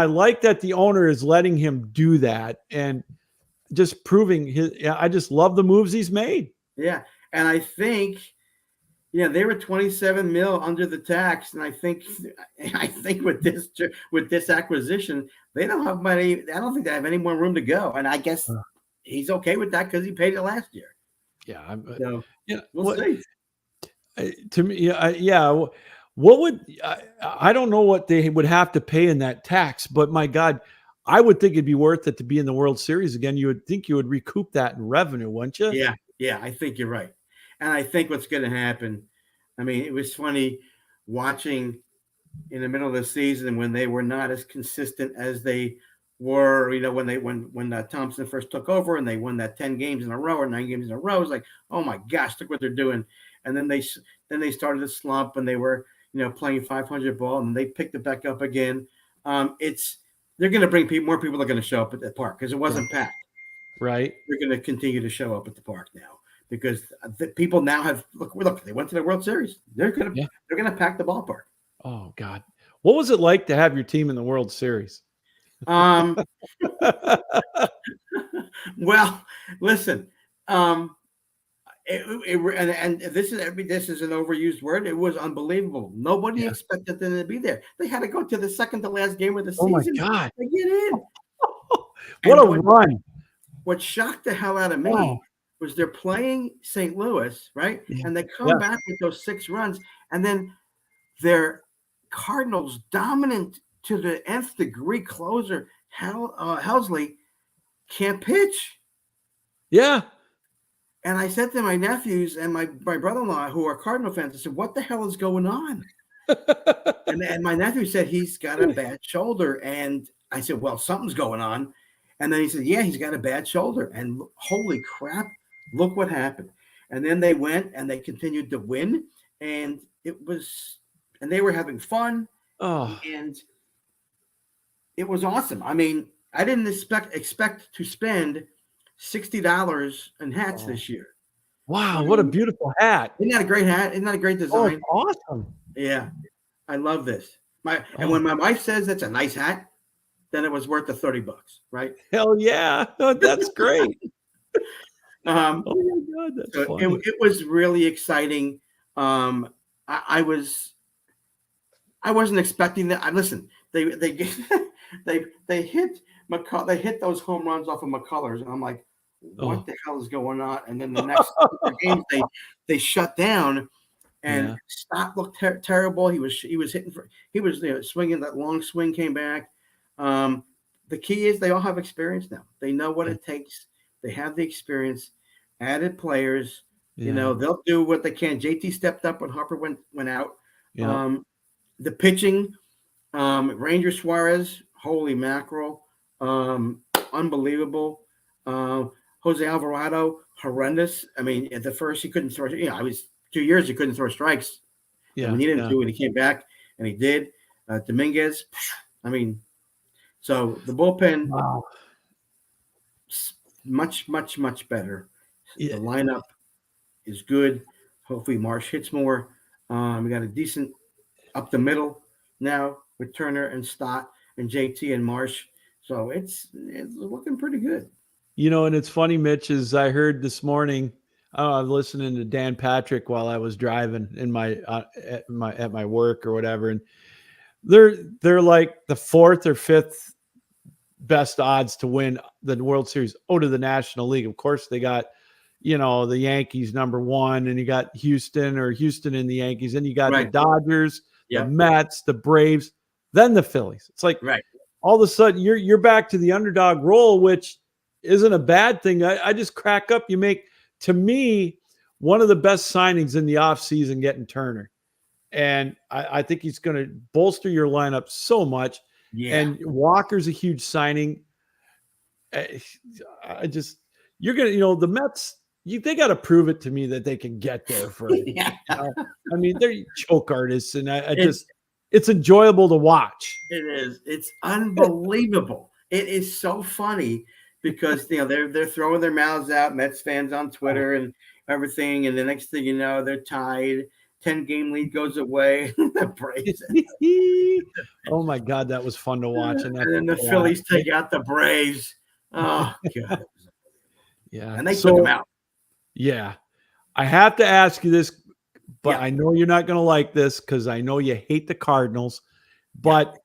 like that the owner is letting him do that and just proving I just love the moves he's made. Yeah. And I think, they were 27 mil under the tax. And I think with this acquisition, they don't have money. I don't think they have any more room to go. And I guess he's okay with that because he paid it last year. Yeah. We'll see. To me, what would I don't know what they would have to pay in that tax, but my God, I would think it'd be worth it to be in the World Series again. You would think you would recoup that in revenue, wouldn't you? Yeah, I think you're right. And I think what's going to happen, it was funny watching in the middle of the season when they were not as consistent as they were, when Thompson first took over and they won that 10 games in a row or 9 games in a row. It was like, oh my gosh, look what they're doing. And then they started to slump and they were, playing 500 ball, and they picked it back up again. They're going to bring more people are going to show up at the park because it wasn't packed. Right. They're going to continue to show up at the park now because the people now have look. They went to the World Series. They're gonna pack the ballpark. Oh God, what was it like to have your team in the World Series? Well, listen. And this is an overused word. It was unbelievable. Nobody expected them to be there. They had to go to the second to last game of the season. Oh my God, to get in. what a run! What shocked the hell out of me was they're playing St. Louis, right? Yeah. And they come back with those 6 runs, and then their Cardinals dominant to the nth degree closer Helsley can't pitch. Yeah. And I said to my nephews and my brother-in-law who are Cardinal fans, I said, what the hell is going on? and my nephew said he's got a bad shoulder. And I said, well, something's going on. And then he said, yeah, he's got a bad shoulder. And holy crap, look what happened. And then they went and they continued to win. And they were having fun. Oh. And it was awesome. I mean, I didn't expect to spend $60 in hats this year. Wow, what a beautiful hat. Isn't that a great hat? Isn't that a great design? Oh, awesome. Yeah. I love this. And when my wife says that's a nice hat, then it was worth the $30, right? Hell yeah. Oh, that's great. Oh my God, that's so funny. it was really exciting. I wasn't expecting that. Listen, they hit McCullers. They hit those home runs off of McCullers, and I'm like, what the hell is going on? And then the next games they shut down, and Stott looked terrible. He was hitting swinging. That long swing came back. The key is they all have experience now. They know what it takes. They have the experience. Added players. Yeah. They'll do what they can. JT stepped up when Harper went out. Yeah. The pitching, Ranger Suarez, holy mackerel, unbelievable. Jose Alvarado, horrendous. I mean, at the first he couldn't throw. I was 2 years he couldn't throw strikes. Yeah, when he didn't do it, he came back and he did. Dominguez, I mean, so the bullpen, much better. Yeah. The lineup is good. Hopefully Marsh hits more. We got a decent up the middle now with Turner and Stott and JT and Marsh. So it's looking pretty good. And it's funny, Mitch, as I heard this morning, I was listening to Dan Patrick while I was driving in at my work or whatever, and they're like the 4th or 5th best odds to win the World Series to the National League. Of course, they got the Yankees number 1, and you got Houston and the Yankees, and you got the Dodgers, the Mets, the Braves, then the Phillies. It's like all of a sudden you're back to the underdog role, which isn't a bad thing. I just crack up. You make, to me, one of the best signings in the offseason getting Turner. And I think he's going to bolster your lineup so much. Yeah. And Walker's a huge signing. You're going to, the Mets, they got to prove it to me that they can get there for I mean, they're choke artists, and it's enjoyable to watch. It is. It's unbelievable. It is so funny because they're throwing their mouths out, Mets fans on Twitter and everything, and the next thing you know, they're tied. 10-game lead goes away. The Braves. Oh my God, that was fun to watch. And then the Phillies take out the Braves. Oh God. Yeah. And they took them out. Yeah. I have to ask you this, but I know you're not going to like this because I know you hate the Cardinals. But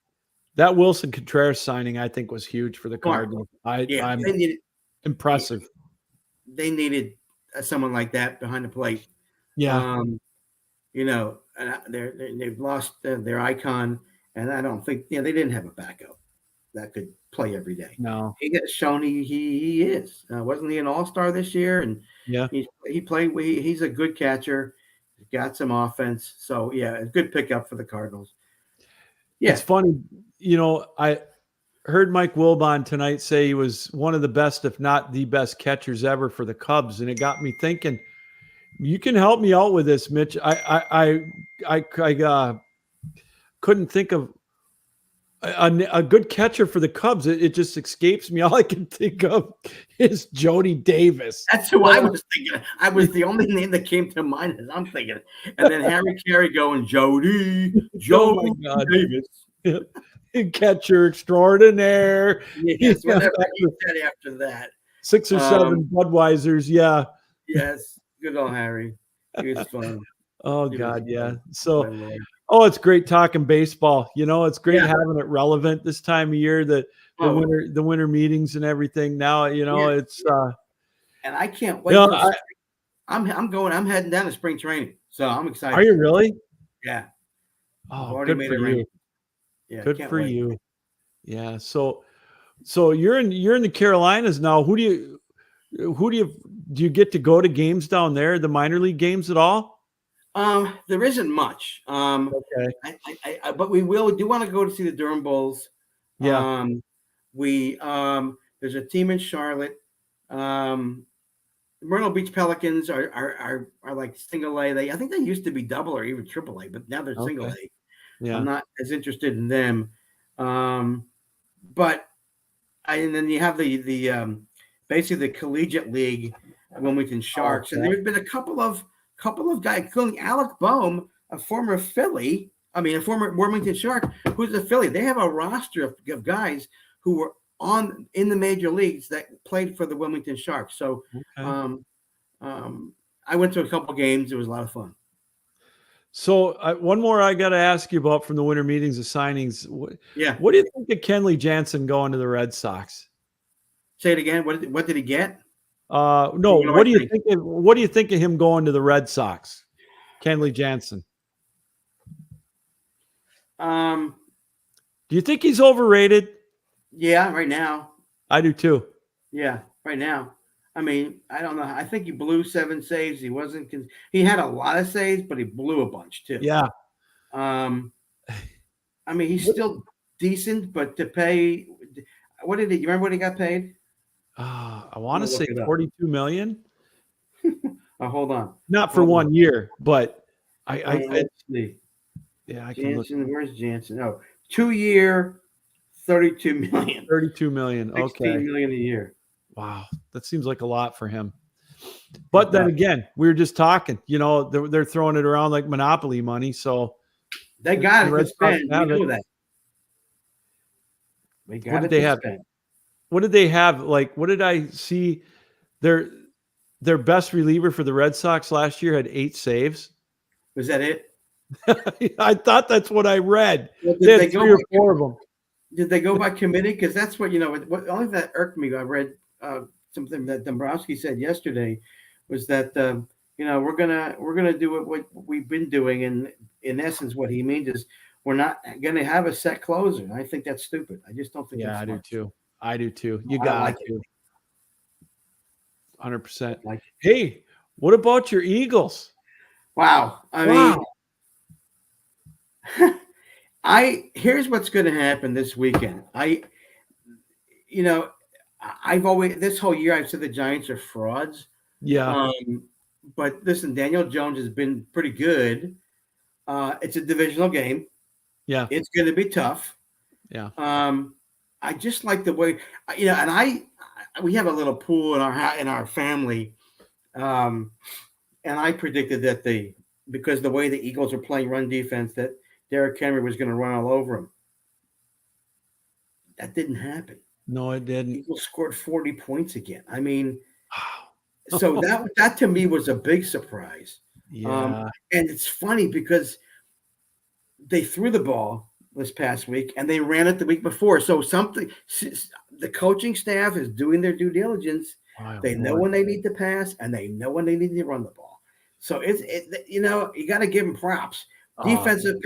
that Wilson Contreras signing, I think, was huge for the Cardinals. I'm impressive. They needed someone like that behind the plate. Yeah. They've lost their icon, and I don't think they didn't have a backup that could play every day. No, he got shown he is. Wasn't he an all-star this year? And he played. He's a good catcher. He's got some offense. So a good pickup for the Cardinals. Yeah, it's funny. I heard Mike Wilbon tonight say he was one of the best, if not the best, catchers ever for the Cubs, and it got me thinking. You can help me out with this, Mitch. I couldn't think of a good catcher for the Cubs. It just escapes me. All I can think of is Jody Davis. That's who I was thinking. I was the only name that came to mind as I'm thinking. And then Harry Carey going, Jody Davis. Catcher extraordinaire. Yes, whatever he said after that. 6 or 7 Budweisers, yeah. Yes, good old Harry. He was fun. Oh, God, yeah. So, it's great talking baseball. It's great having it relevant this time of year, the winter meetings and everything. Now, it's and I can't wait. I'm heading down to spring training, so I'm excited. Are you really? Yeah. Oh, good for you. Yeah, good for you. Yeah. So you're in the Carolinas now. Do you get to go to games down there, the minor league games at all? There isn't much. Okay. But we do want to go to see the Durham Bulls. Yeah. There's a team in Charlotte. Myrtle Beach Pelicans are like single A. I think they used to be double or even triple A, but now they're single A. Yeah. I'm not as interested in them. And then you have the basically the collegiate league, Wilmington Sharks, and there's been a couple of guys, including Alec Boehm, a former Wilmington Shark, who's a Philly. They have a roster of guys who were in the major leagues that played for the Wilmington Sharks. So, I went to a couple games. It was a lot of fun. So one more I got to ask you about from the winter meetings of signings. What do you think of Kenley Jansen going to the Red Sox? Say it again. What did he get? No. What do you think of him going to the Red Sox? Kenley Jansen. Do you think he's overrated? Yeah, right now. I do too. Yeah, right now. I mean, I don't know. I think he blew 7 saves. He had a lot of saves, but he blew a bunch too. Yeah. I mean, he's still decent, but to pay, you remember what he got paid? I want to say $42 million. Hold on. Not for 1 year, but let's see. Yeah, I can look. Where's Jansen? No, 2-year, $32 million. $32 million. Okay. $16 million a year. Wow, that seems like a lot for him. But then again, we were just talking. They're throwing it around like Monopoly money. So they got it to spend. You know that. They got it to spend. What did they have? Like, what did I see? Their best reliever for the Red Sox last year had 8 saves. Was that it? I thought that's what I read. Well, they had 3 or 4 of them. Did they go by committee? Because that's what What only that irked me. I read something that Dombrowski said yesterday was that we're gonna do what we've been doing, and in essence, what he means is we're not gonna have a set closer. And I think that's stupid. I just don't think. Yeah, that's smart. I do too. You got to. 100%. Hey, what about your Eagles? Wow. I mean, here's what's going to happen this weekend. I've always, this whole year, I've said the Giants are frauds. Yeah. But listen, Daniel Jones has been pretty good. It's a divisional game. Yeah. It's going to be tough. Yeah. I just like the way, and we have a little pool in our family. And I predicted that because the way the Eagles are playing run defense, that Derrick Henry was going to run all over him. That didn't happen. No, it didn't. The Eagles scored 40 points again. I mean, so that to me was a big surprise. Yeah. And it's funny because they threw the ball this past week and they ran it the week before. So the coaching staff is doing their due diligence. They know when they need to pass and they know when they need to run the ball. So you got to give them props. Defensive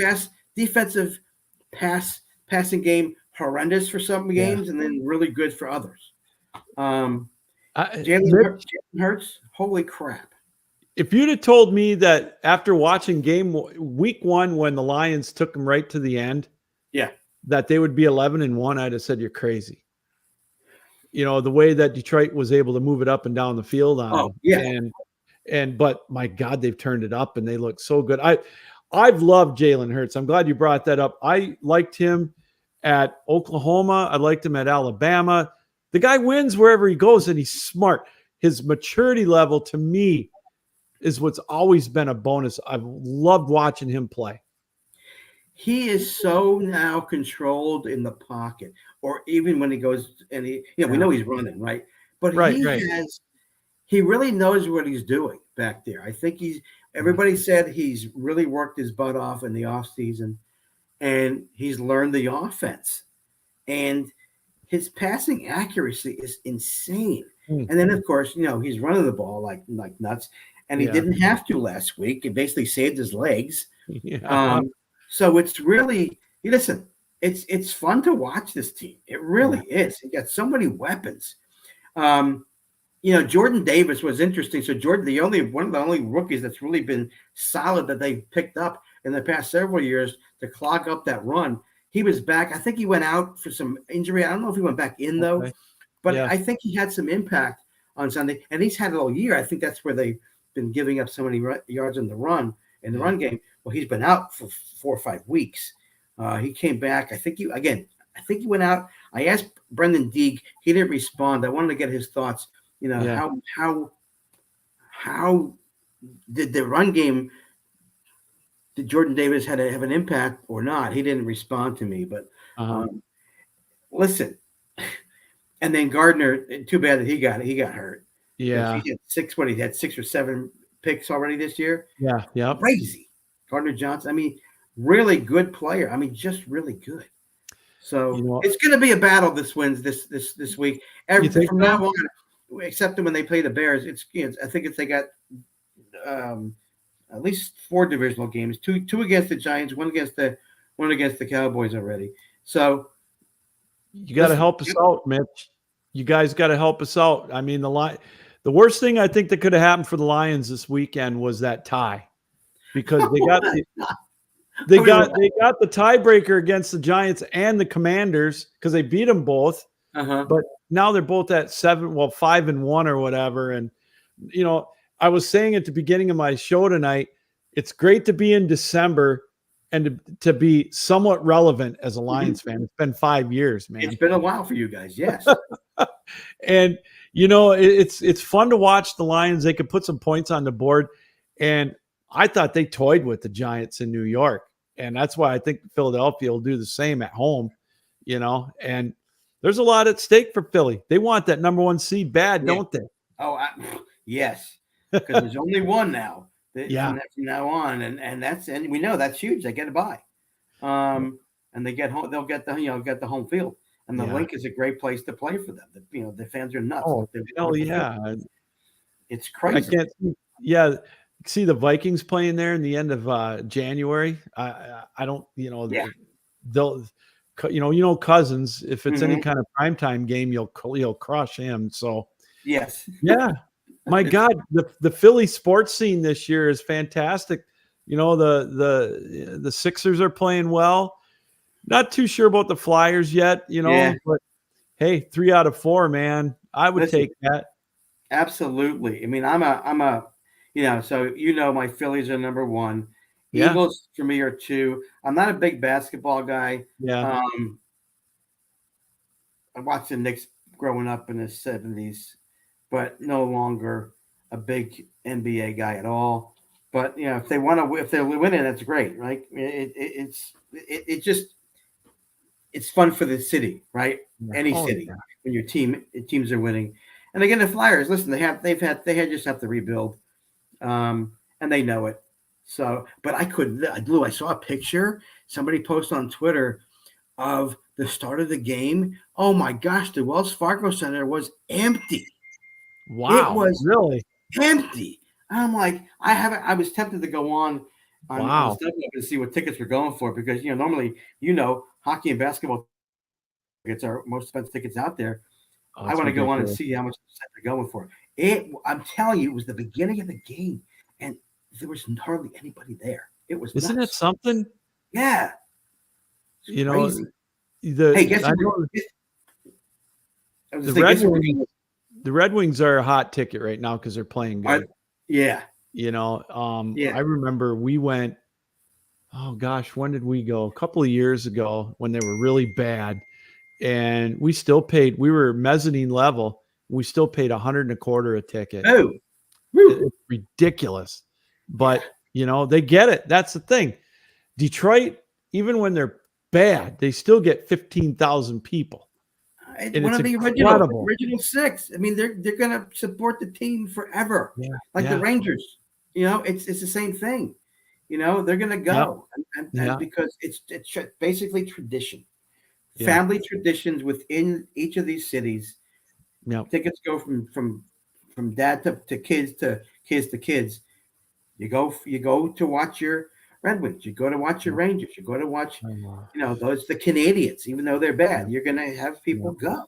passing game, horrendous for some games, and then really good for others. Jalen Hurts, holy crap. If you'd have told me that after watching week 1 when the Lions took them right to the end, that they would be 11-1, I'd have said you're crazy. The way that Detroit was able to move it up and down the field on them. But my God, they've turned it up and they look so good. I've loved Jalen Hurts. I'm glad you brought that up. I liked him at Oklahoma. I liked him at Alabama. The guy wins wherever he goes, and he's smart. His maturity level, to me, is what's always been a bonus. I've loved watching him play. He is so now controlled in the pocket, or even when he goes and we know he's running, right? But he really knows what he's doing back there. I think everybody said he's really worked his butt off in the offseason, and he's learned the offense. And his passing accuracy is insane. And then, of course, he's running the ball like nuts, and he didn't have to last week. It basically saved his legs. So it's really, listen, it's fun to watch this team. It really is. You got so many weapons. Jordan Davis was interesting. So Jordan, one of the only rookies that's really been solid that they've picked up in the past several years to clog up that run. He was back. I think he went out for some injury. I don't know if he went back in though, but I think he had some impact on Sunday, and he's had it all year. I think that's where they've been giving up so many yards in the run game. Well, he's been out for 4 or 5 weeks. He came back. I think he went out. I asked Brendan Deeg. He didn't respond. I wanted to get his thoughts. How did the run game? Did Jordan Davis have an impact or not? He didn't respond to me. But listen, and then Gardner. Too bad that he got hurt. Yeah, he had 6. What, he had 6 or 7 picks already this year. Yeah, crazy. Gardner Johnson. I mean, really good player. I mean, just really good. So it's going to be a battle. This week. From now on, except when they play the Bears, I think they got at least 4 divisional games. 2 against the Giants, one against the Cowboys already. So you got to help us out, Mitch. You guys got to help us out. I mean, the worst thing I think that could have happened for the Lions this weekend was that tie, because they got they got the tiebreaker against the Giants and the Commanders because they beat them both. But now they're both at 5-1 or whatever. And I was saying at the beginning of my show tonight, it's great to be in December and to be somewhat relevant as a Lions fan. It's been 5 years, man. It's been a while for you guys, yes. And it's fun to watch the Lions. They could put some points on the board, and I thought they toyed with the Giants in New York, and that's why I think Philadelphia will do the same at home. And there's a lot at stake for Philly. They want that number 1 seed bad, don't they? Oh, yes, because there's only one now. From now on, and we know that's huge. They get a bye, and they get home. They'll get the home field, and the Link is a great place to play for them. The fans are nuts. Oh, hell yeah! It's crazy. I can't. See the Vikings playing there in the end of January. I don't. They'll. Cousins. If it's any kind of primetime game, you'll crush him. So yes, yeah. My God, the Philly sports scene this year is fantastic. The Sixers are playing well. Not too sure about the Flyers yet, but hey, 3 out of 4, man. I would take that. Absolutely. I mean, I'm a so my Phillies are number 1. Yeah. Eagles for me are 2. I'm not a big basketball guy. Yeah. I watched the Knicks growing up in the 70s. But no longer a big NBA guy at all. But if they want to, if they're winning, that's great, right? It's fun for the city, right? Yeah. Any city when your teams are winning. And again, the Flyers, listen, they just have to rebuild, and they know it. So, but I saw a picture somebody posted on Twitter of the start of the game. Oh my gosh, the Wells Fargo Center was empty. Wow, it was really empty. I'm like, I was tempted to go on to see what tickets were going for, because normally hockey and basketball tickets are most expensive tickets out there. I want to go on and see how much they're going for. I'm telling you, it was the beginning of the game, and there was hardly anybody there. It was isn't nuts. it something? Yeah, crazy. The Red Wings are a hot ticket right now because they're playing good. Yeah. I remember we went, oh gosh, when did we go? A couple of years ago when they were really bad. And we still paid, we were mezzanine level. We still paid $125 a ticket. Oh, It's ridiculous. But, they get it. That's the thing. Detroit, even when they're bad, they still get 15,000 people. It's And one it's of the incredible. original six. I mean, they're going to support the team forever, like Yeah. the Rangers. It's the same thing. They're going to go, and because it's basically tradition, family traditions within each of these cities. Tickets go from dad to kids to kids to kids. You go to watch your Red Wings. You go to watch your Rangers. You go to watch, those the Canadians. Even though they're bad, you're going to have people go.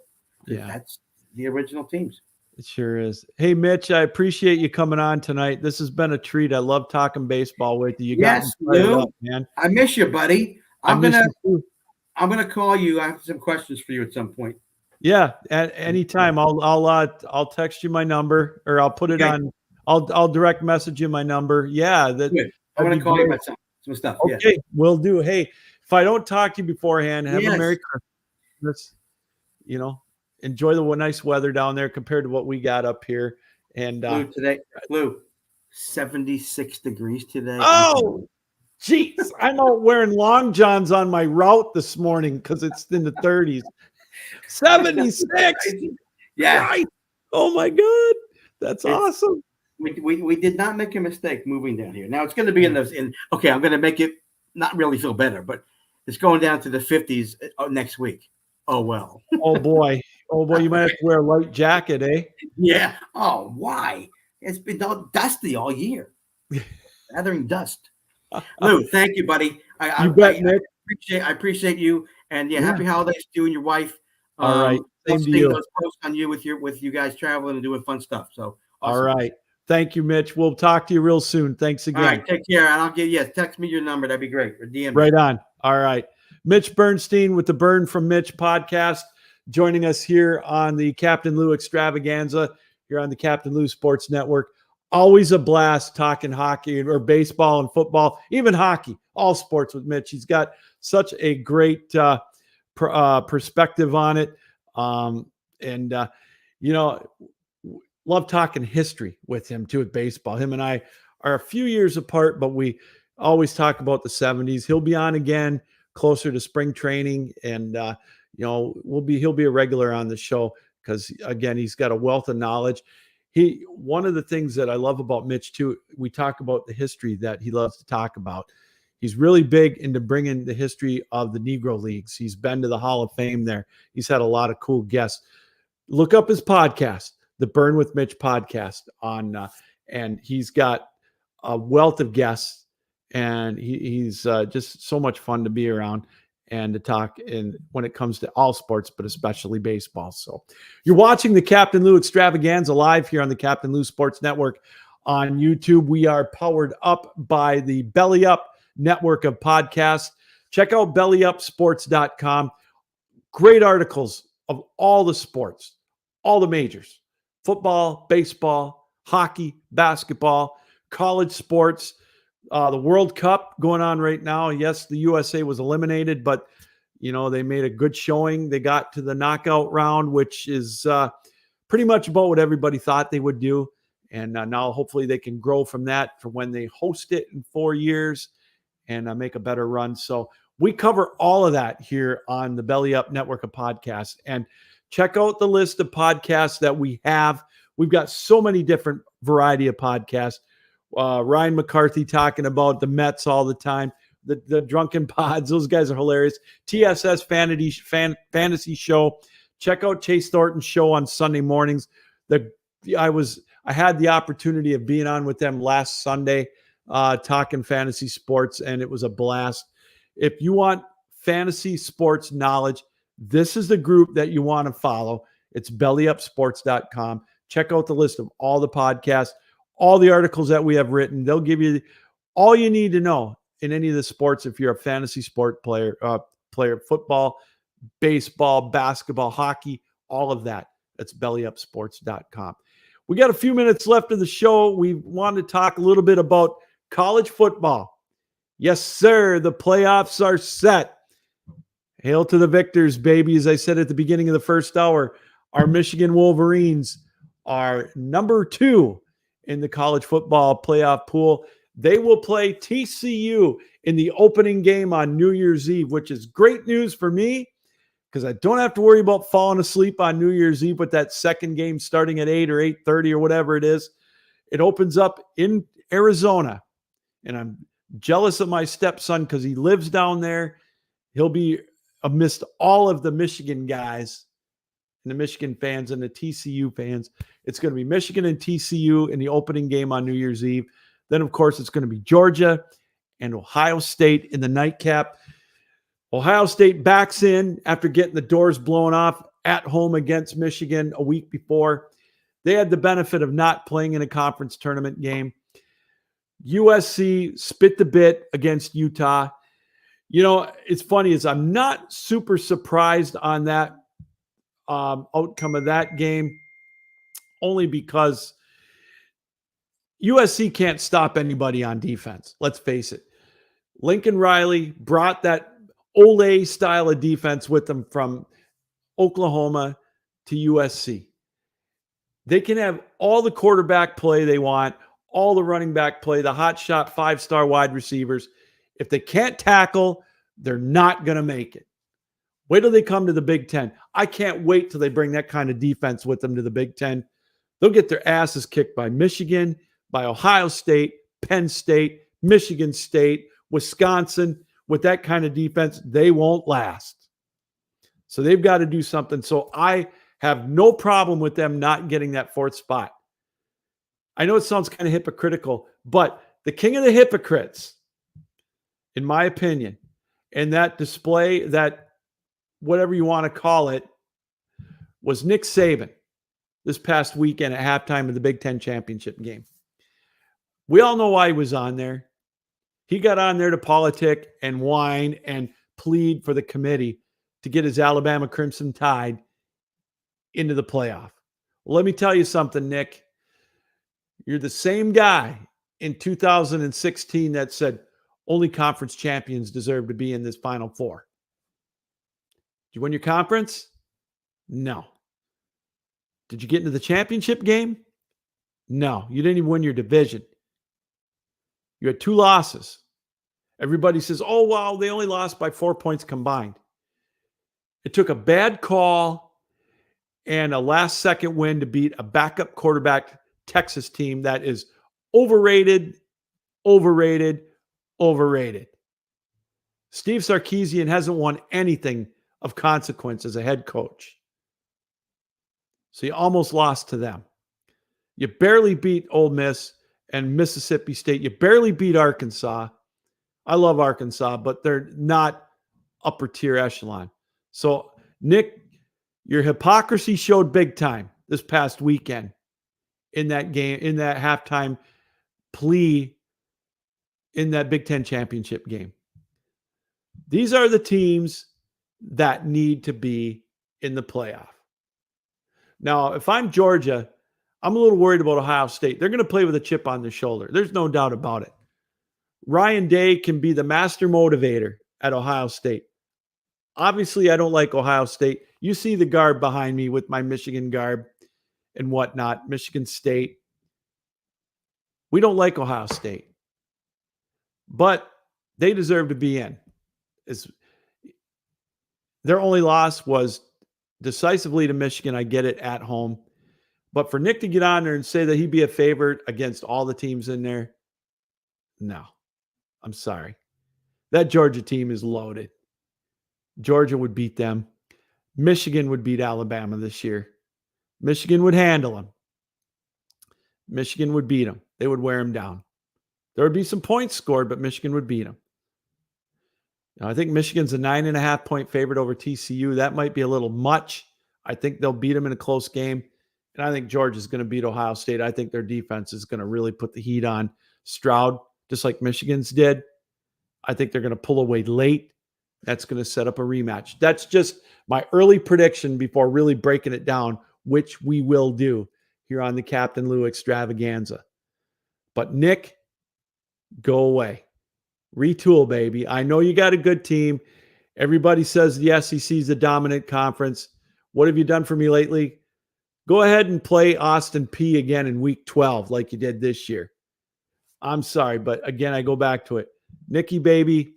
Yeah, that's the original teams. It sure is. Hey, Mitch, I appreciate you coming on tonight. This has been a treat. I love talking baseball with you. Yes, Lou. Man. I miss you, buddy. I'm gonna call you. I have some questions for you at some point. Yeah, at any time. I'll text you my number, or I'll put it on. I'll direct message you my number. Yeah, I'm gonna call you about some stuff. Okay, we'll do. Hey, if I don't talk to you beforehand, have a Merry Christmas. Enjoy the nice weather down there compared to what we got up here. And Lou, 76 degrees today. Oh, geez. I'm out wearing long johns on my route this morning because it's in the 30s. 76. Yeah. Right. Oh my God. That's awesome. We did not make a mistake moving down here. Now it's going to be okay, I'm going to make it not really feel better, but it's going down to the 50s next week. Oh, well. Oh, boy. You might have to wear a light jacket, eh? Yeah. Oh, why? It's been dusty all year. Gathering dust. Lou, thank you, buddy. You bet, Nick. I appreciate you. And happy holidays to you and your wife. All right. Same to you. Those posts on you with you guys traveling and doing fun stuff. So awesome. All right. Thank you, Mitch. We'll talk to you real soon. Thanks again. All right. Take care. And I'll text me your number. That'd be great. Or DM me. Right on. All right. Mitch Bernstein with the Bern from Mitch podcast, joining us here on the Captain Lou Extravaganza, here on the Captain Lou Sports Network. Always a blast talking hockey or baseball and football, even hockey, all sports with Mitch. He's got such a great perspective on it. Love talking history with him too, with baseball. Him and I are a few years apart, but we always talk about the 70s. He'll be on again closer to spring training, and he'll be a regular on the show because again, he's got a wealth of knowledge. One of the things that I love about Mitch too, we talk about the history that he loves to talk about. He's really big into bringing the history of the Negro Leagues. He's been to the Hall of Fame there. He's had a lot of cool guests. Look up his podcast, the Bern with Mitch podcast and he's got a wealth of guests. And he's just so much fun to be around and to talk when it comes to all sports, but especially baseball. So you're watching the Captain Lou Extravaganza live here on the Captain Lou Sports Network on YouTube. We are powered up by the Belly Up network of podcasts. Check out bellyupsports.com. Great articles of all the sports, all the majors, football, baseball, hockey, basketball, college sports, the World Cup going on right now. Yes, the USA was eliminated, but they made a good showing. They got to the knockout round, which is pretty much about what everybody thought they would do. And now hopefully they can grow from that for when they host it in 4 years and make a better run. So we cover all of that here on the Belly Up network of podcasts. And check out the list of podcasts that we have. We've got so many different variety of podcasts. Ryan McCarthy talking about the Mets all the time. The Drunken Pods, those guys are hilarious. TSS Fantasy Show. Check out Chase Thornton's show on Sunday mornings. I had the opportunity of being on with them last Sunday, talking fantasy sports, and it was a blast. If you want fantasy sports knowledge, this is the group that you want to follow. It's bellyupsports.com. Check out the list of all the podcasts, all the articles that we have written. They'll give you all you need to know in any of the sports. If you're a fantasy sport player, football, baseball, basketball, hockey, all of that. That's bellyupsports.com. We got a few minutes left of the show. We want to talk a little bit about college football. Yes, sir. The playoffs are set. Hail to the victors, baby. As I said at the beginning of the first hour, our Michigan Wolverines are number 2 in the college football playoff pool. They will play TCU in the opening game on New Year's Eve, which is great news for me because I don't have to worry about falling asleep on New Year's Eve with that second game starting at 8 or 8:30 or whatever it is. It opens up in Arizona, and I'm jealous of my stepson because he lives down there. He'll be amidst all of the Michigan guys and the Michigan fans and the TCU fans. It's going to be Michigan and TCU in the opening game on New Year's Eve. Then, of course, it's going to be Georgia and Ohio State in the nightcap. Ohio State backs in after getting the doors blown off at home against Michigan a week before. They had the benefit of not playing in a conference tournament game. USC spit the bit against Utah. You know, it's funny is I'm not super surprised on that outcome of that game, only because USC can't stop anybody on defense. Let's face it. Lincoln Riley brought that Ole style of defense with them from Oklahoma to USC. They can have all the quarterback play they want, all the running back play, the hot shot 5-star wide receivers. If they can't tackle, they're not going to make it. Wait till they come to the Big Ten. I can't wait till they bring that kind of defense with them to the Big Ten. They'll get their asses kicked by Michigan, by Ohio State, Penn State, Michigan State, Wisconsin. With that kind of defense, they won't last. So they've got to do something. So I have no problem with them not getting that 4th spot. I know it sounds kind of hypocritical, but the king of the hypocrites, in my opinion, and that display, that whatever you want to call it, was Nick Saban this past weekend at halftime of the Big Ten championship game. We all know why he was on there. He got on there to politic and whine and plead for the committee to get his Alabama Crimson Tide into the playoff. Well, let me tell you something, Nick. You're the same guy in 2016 that said only conference champions deserve to be in this Final Four. Did you win your conference? No. Did you get into the championship game? No. You didn't even win your division. You had 2 losses. Everybody says, oh, wow, they only lost by 4 points combined. It took a bad call and a last-second win to beat a backup quarterback Texas team that is overrated. Steve Sarkisian hasn't won anything of consequence as a head coach. So you almost lost to them. You barely beat Ole Miss and Mississippi State. You barely beat Arkansas. I love Arkansas, but they're not upper tier echelon. So, Nick, your hypocrisy showed big time this past weekend in that game, in that halftime plea in that Big Ten championship game. These are the teams that need to be in the playoff. Now, if I'm Georgia, I'm a little worried about Ohio State. They're going to play with a chip on their shoulder. There's no doubt about it. Ryan Day can be the master motivator at Ohio State. Obviously, I don't like Ohio State. You see the garb behind me with my Michigan garb and whatnot, Michigan State. We don't like Ohio State. But they deserve to be in. Their only loss was decisively to Michigan. I get it, at home. But for Nick to get on there and say that he'd be a favorite against all the teams in there, no. I'm sorry. That Georgia team is loaded. Georgia would beat them. Michigan would beat Alabama this year. Michigan would handle them. Michigan would beat them. They would wear them down. There would be some points scored, but Michigan would beat them. Now, I think Michigan's a 9.5-point favorite over TCU. That might be a little much. I think they'll beat them in a close game. And I think Georgia's going to beat Ohio State. I think their defense is going to really put the heat on Stroud, just like Michigan's did. I think they're going to pull away late. That's going to set up a rematch. That's just my early prediction before really breaking it down, which we will do here on the Captain Lou Extravaganza. But Nick, go away. Retool, baby. I know you got a good team. Everybody says the SEC is a dominant conference. What have you done for me lately? Go ahead and play Austin P again in week 12 like you did this year. I'm sorry, but again, I go back to it. Nikki, baby,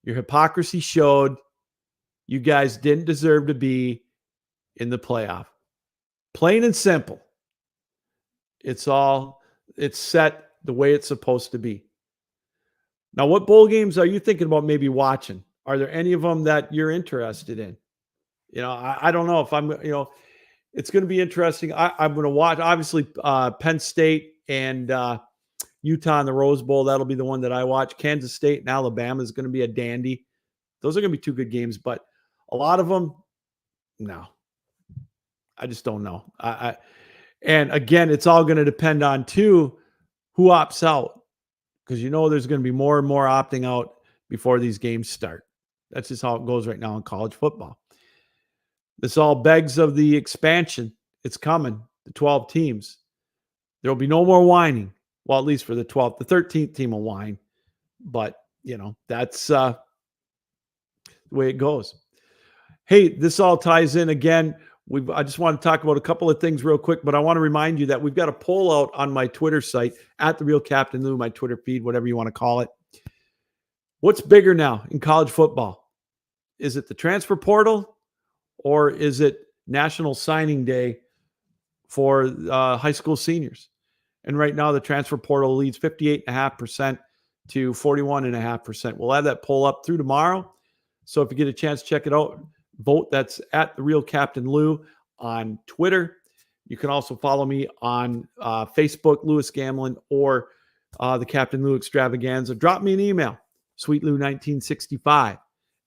your hypocrisy showed. You guys didn't deserve to be in the playoff. Plain and simple. It's set the way it's supposed to be. Now, what bowl games are you thinking about maybe watching? Are there any of them that you're interested in? I don't know if I'm, it's going to be interesting. I'm going to watch, obviously, Penn State and Utah in the Rose Bowl. That'll be the one that I watch. Kansas State and Alabama is going to be a dandy. Those are going to be two good games, but a lot of them, no. I just don't know. And again, it's all going to depend on, too, who opts out. Because there's going to be more and more opting out before these games start. That's just how it goes right now in college football. This all begs of the expansion. It's coming, the 12 teams. There will be no more whining. Well, at least for the 12th. The 13th team will whine. But, that's the way it goes. Hey, this all ties in again. I just want to talk about a couple of things real quick, but I want to remind you that we've got a poll out on my Twitter site, at The Real Captain Lou, my Twitter feed, whatever you want to call it. What's bigger now in college football? Is it the transfer portal or is it National Signing Day for high school seniors? And right now the transfer portal leads 58.5% to 41.5%. We'll have that poll up through tomorrow. So if you get a chance, check it out. Vote. That's at The Real Captain Lou on Twitter. You can also follow me on Facebook, Lewis Gamlin, or the Captain Lou Extravaganza. Drop me an email, sweetlou1965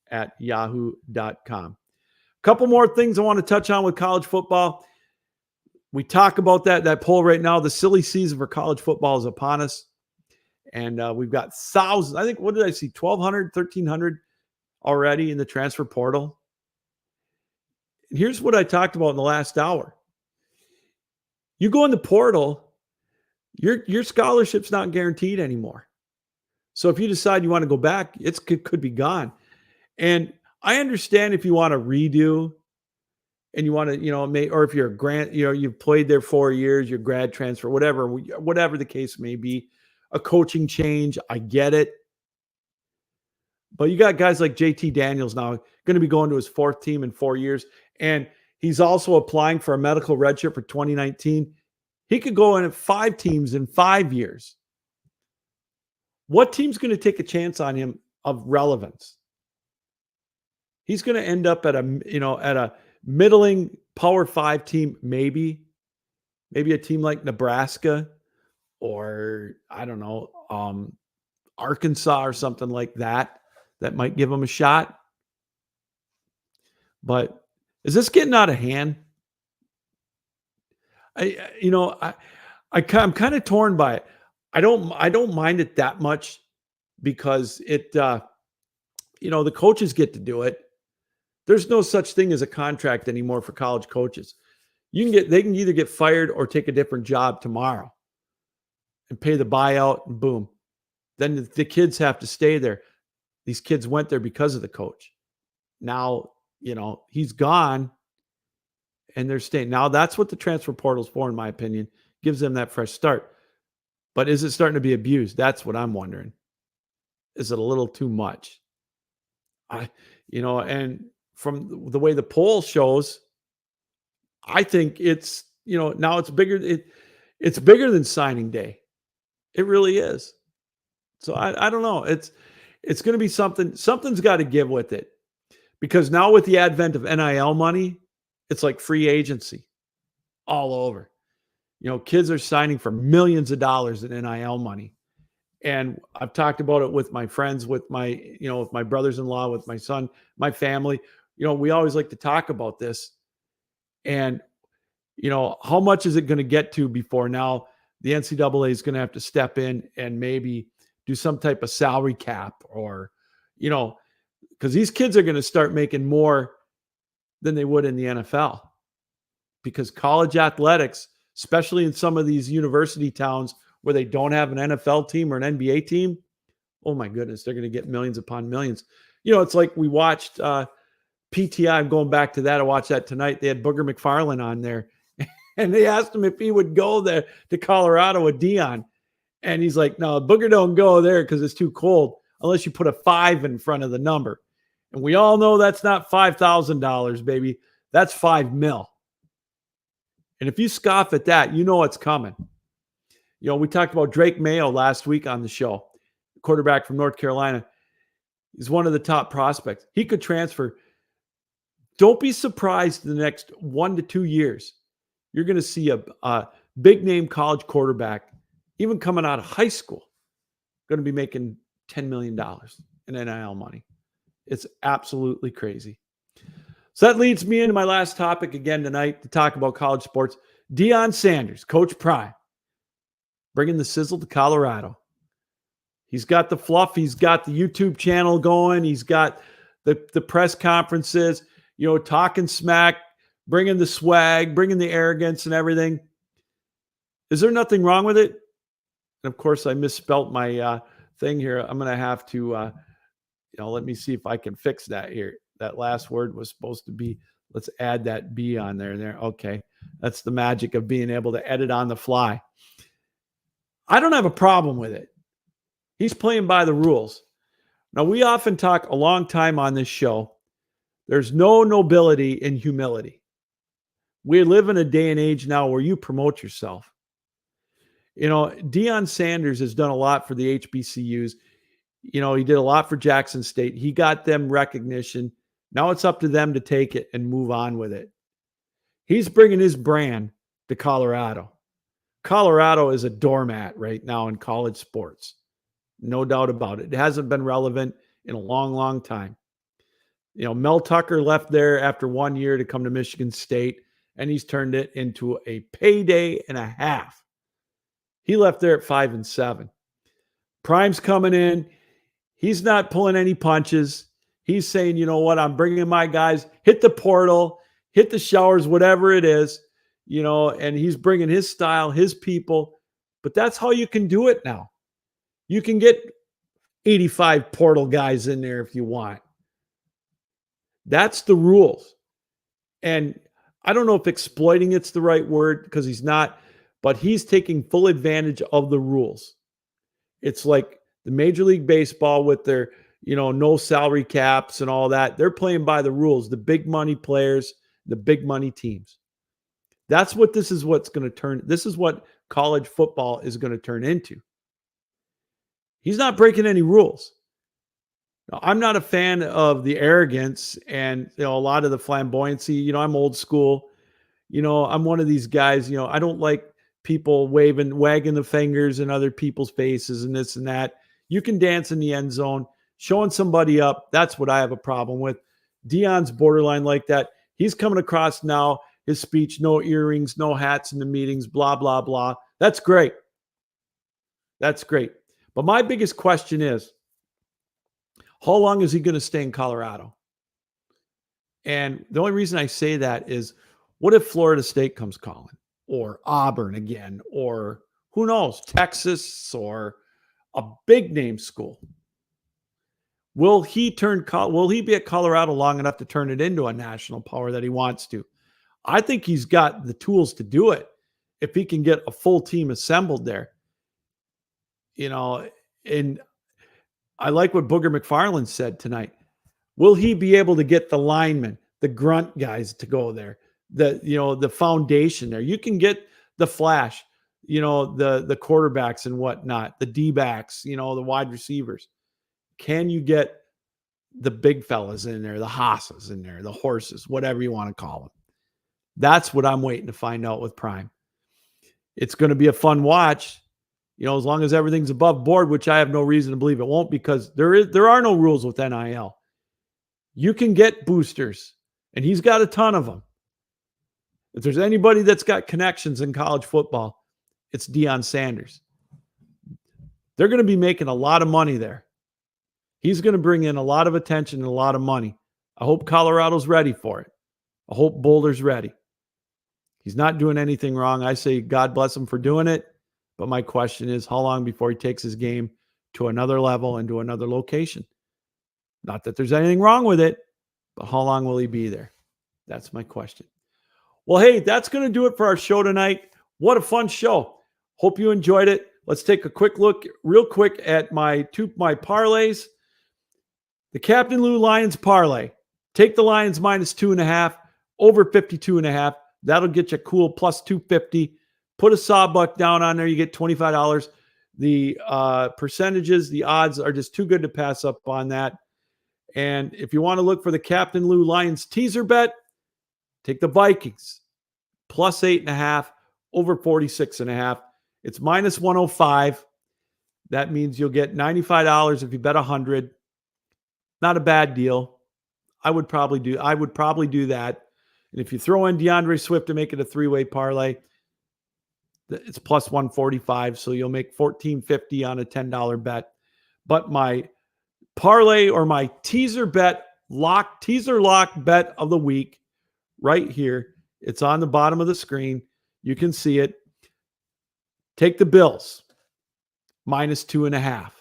at yahoo.com. A couple more things I want to touch on with college football. We talk about that poll right now. The silly season for college football is upon us. And we've got thousands. I think, what did I see? 1,200, 1,300 already in the transfer portal. And here's what I talked about in the last hour. You go in the portal, your scholarship's not guaranteed anymore. So if you decide you want to go back, it could be gone. And I understand if you want to redo and you want to, or if you're a grant, you've played there 4 years, your grad transfer, whatever the case may be, a coaching change, I get it. But you got guys like JT Daniels now going to be going to his fourth team in 4 years. And he's also applying for a medical redshirt for 2019. He could go in at 5 teams in 5 years. What team's going to take a chance on him of relevance? He's going to end up at a middling Power 5 team, maybe a team like Nebraska or I don't know, Arkansas or something like that might give him a shot. But is this getting out of hand? I'm kind of torn by it. I don't mind it that much because it, the coaches get to do it. There's no such thing as a contract anymore for college coaches. They can either get fired or take a different job tomorrow and pay the buyout and boom. Then the kids have to stay there. These kids went there because of the coach. Now, he's gone and they're staying. Now that's what the transfer portal is for, in my opinion. Gives them that fresh start. But is it starting to be abused? That's what I'm wondering. Is it a little too much? And from the way the poll shows, I think it's, now it's bigger. It's bigger than signing day. It really is. So I don't know. It's going to be something's got to give with it, because now with the advent of NIL money, it's like free agency all over. Kids are signing for millions of dollars in NIL money. And I've talked about it with my friends, with my brothers-in-law, with my son, my family. We always like to talk about this. And, how much is it going to get to before now the NCAA is going to have to step in and maybe do some type of salary cap or, because these kids are going to start making more than they would in the NFL, because college athletics, especially in some of these university towns where they don't have an NFL team or an NBA team, Oh my goodness, they're going to get millions upon millions. It's like we watched PTI. I'm going back to that. I watched that tonight. They had Booger McFarland on there, and they asked him if he would go there to Colorado with Dion. And he's like, no, Booger don't go there because it's too cold unless you put a 5 in front of the number. And we all know that's not $5,000, baby. That's $5 million. And if you scoff at that, you know what's coming. We talked about Drake Mayo last week on the show, quarterback from North Carolina. He's one of the top prospects. He could transfer. Don't be surprised in the next 1 to 2 years. You're going to see a big-name college quarterback, even coming out of high school, going to be making $10 million in NIL money. It's absolutely crazy. So that leads me into my last topic again tonight to talk about college sports. Deion Sanders, Coach Prime, bringing the sizzle to Colorado. He's got the fluff. He's got the YouTube channel going. He's got the press conferences, talking smack, bringing the swag, bringing the arrogance and everything. Is there nothing wrong with it? And of course, I misspelt my thing here. I'm going to have to, let me see if I can fix that here. That last word was supposed to be, let's add that B on there. Okay. That's the magic of being able to edit on the fly. I don't have a problem with it. He's playing by the rules. Now, we often talk a long time on this show. There's no nobility in humility. We live in a day and age now where you promote yourself. Deion Sanders has done a lot for the HBCUs. He did a lot for Jackson State. He got them recognition. Now it's up to them to take it and move on with it. He's bringing his brand to Colorado. Colorado is a doormat right now in college sports. No doubt about it. It hasn't been relevant in a long, long time. Mel Tucker left there after 1 year to come to Michigan State, and he's turned it into a payday and a half. He left there at 5-7. Prime's coming in. He's not pulling any punches. He's saying, you know what, I'm bringing my guys, hit the portal, hit the showers, whatever it is, and he's bringing his style, his people. But that's how you can do it now. You can get 85 portal guys in there if you want. That's the rules. And I don't know if exploiting it's the right word because he's not, but he's taking full advantage of the rules. It's like the Major League Baseball with their, no salary caps and all that. They're playing by the rules, the big money players, the big money teams. That's what this is what college football is going to turn into. He's not breaking any rules. Now, I'm not a fan of the arrogance and a lot of the flamboyancy. I'm old school. I'm one of these guys, I don't like people wagging the fingers in other people's faces and this and that. You can dance in the end zone. Showing somebody up, that's what I have a problem with. Deion's borderline like that. He's coming across now, his speech, no earrings, no hats in the meetings, blah, blah, blah. That's great. That's great. But my biggest question is, how long is he going to stay in Colorado? And the only reason I say that is, what if Florida State comes calling? Or Auburn again? Or who knows, Texas or a big name school? Will he be at Colorado long enough to turn it into a national power that he wants to? I think he's got the tools to do it if he can get a full team assembled there. And I like what Booger McFarland said tonight. Will he be able to get the linemen, the grunt guys to go there? The foundation there. You can get the flash, the quarterbacks and whatnot, the D-backs, the wide receivers. Can you get the big fellas in there, the hosses in there, the horses, whatever you want to call them? That's what I'm waiting to find out with Prime. It's going to be a fun watch, as long as everything's above board, which I have no reason to believe it won't, because there are no rules with NIL. You can get boosters, and he's got a ton of them. If there's anybody that's got connections in college football, it's Deion Sanders. They're going to be making a lot of money there. He's going to bring in a lot of attention and a lot of money. I hope Colorado's ready for it. I hope Boulder's ready. He's not doing anything wrong. I say God bless him for doing it. But my question is, how long before he takes his game to another level and to another location. Not that there's anything wrong with it, but how long will he be there? That's my question. Well, hey, that's going to do it for our show tonight. What a fun show. Hope you enjoyed it. Let's take a quick look real quick at my parlays. The Captain Lou Lions parlay. Take the Lions minus 2.5, over 52.5. That'll get you a cool plus 250. Put a sawbuck down on there. You get $25. The percentages, the odds are just too good to pass up on that. And if you want to look for the Captain Lou Lions teaser bet, take the Vikings plus 8.5, over 46.5. It's minus 105. That means you'll get $95 if you bet 100. Not a bad deal. I would probably do that. And if you throw in DeAndre Swift to make it a three-way parlay, it's plus 145. So you'll make $14.50 on a $10 bet. But my parlay or my teaser lock bet of the week right here. It's on the bottom of the screen. You can see it. Take the Bills minus 2.5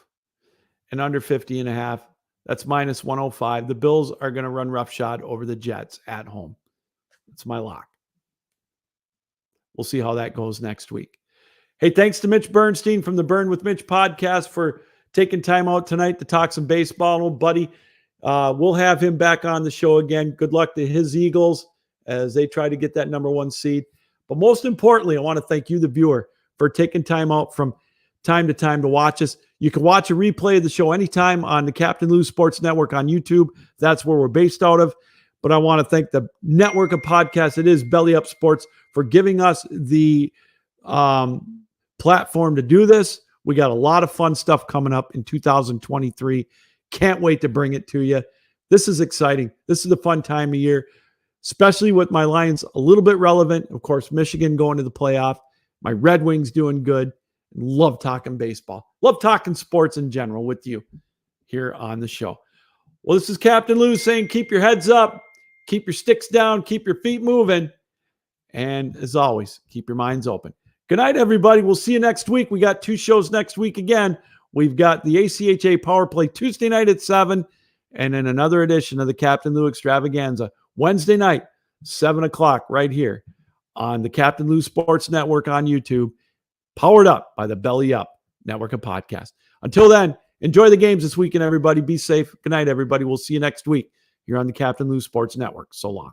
and under 50.5. That's minus 105. The Bills are going to run roughshod over the Jets at home. That's my lock. We'll see how that goes next week. Hey, thanks to Mitch Bernstein from the Bern with Mitch podcast for taking time out tonight to talk some baseball. Old buddy, we'll have him back on the show again. Good luck to his Eagles as they try to get that number 1 seed. But most importantly, I want to thank you, the viewer, for taking time out from time to time to watch us. You can watch a replay of the show anytime on the Captain Lou Sports Network on YouTube. That's where we're based out of. But I want to thank the network of podcasts. It is Belly Up Sports for giving us the platform to do this. We got a lot of fun stuff coming up in 2023. Can't wait to bring it to you. This is exciting. This is the fun time of year, especially with my Lions a little bit relevant. Of course, Michigan going to the playoff. My Red Wings doing good. Love talking baseball. Love talking sports in general with you here on the show. Well, this is Captain Lou saying keep your heads up, keep your sticks down, keep your feet moving, and as always, keep your minds open. Good night, everybody. We'll see you next week. We got 2 shows next week again. We've got the ACHA Power Play Tuesday night at 7, and then another edition of the Captain Lou Extravaganza Wednesday night, 7 o'clock, right here on the Captain Lou Sports Network on YouTube, powered up by the Belly Up network of podcasts. Until then, enjoy the games this weekend, everybody. Be safe. Good night, everybody. We'll see you next week here on the Captain Lou Sports Network. So long.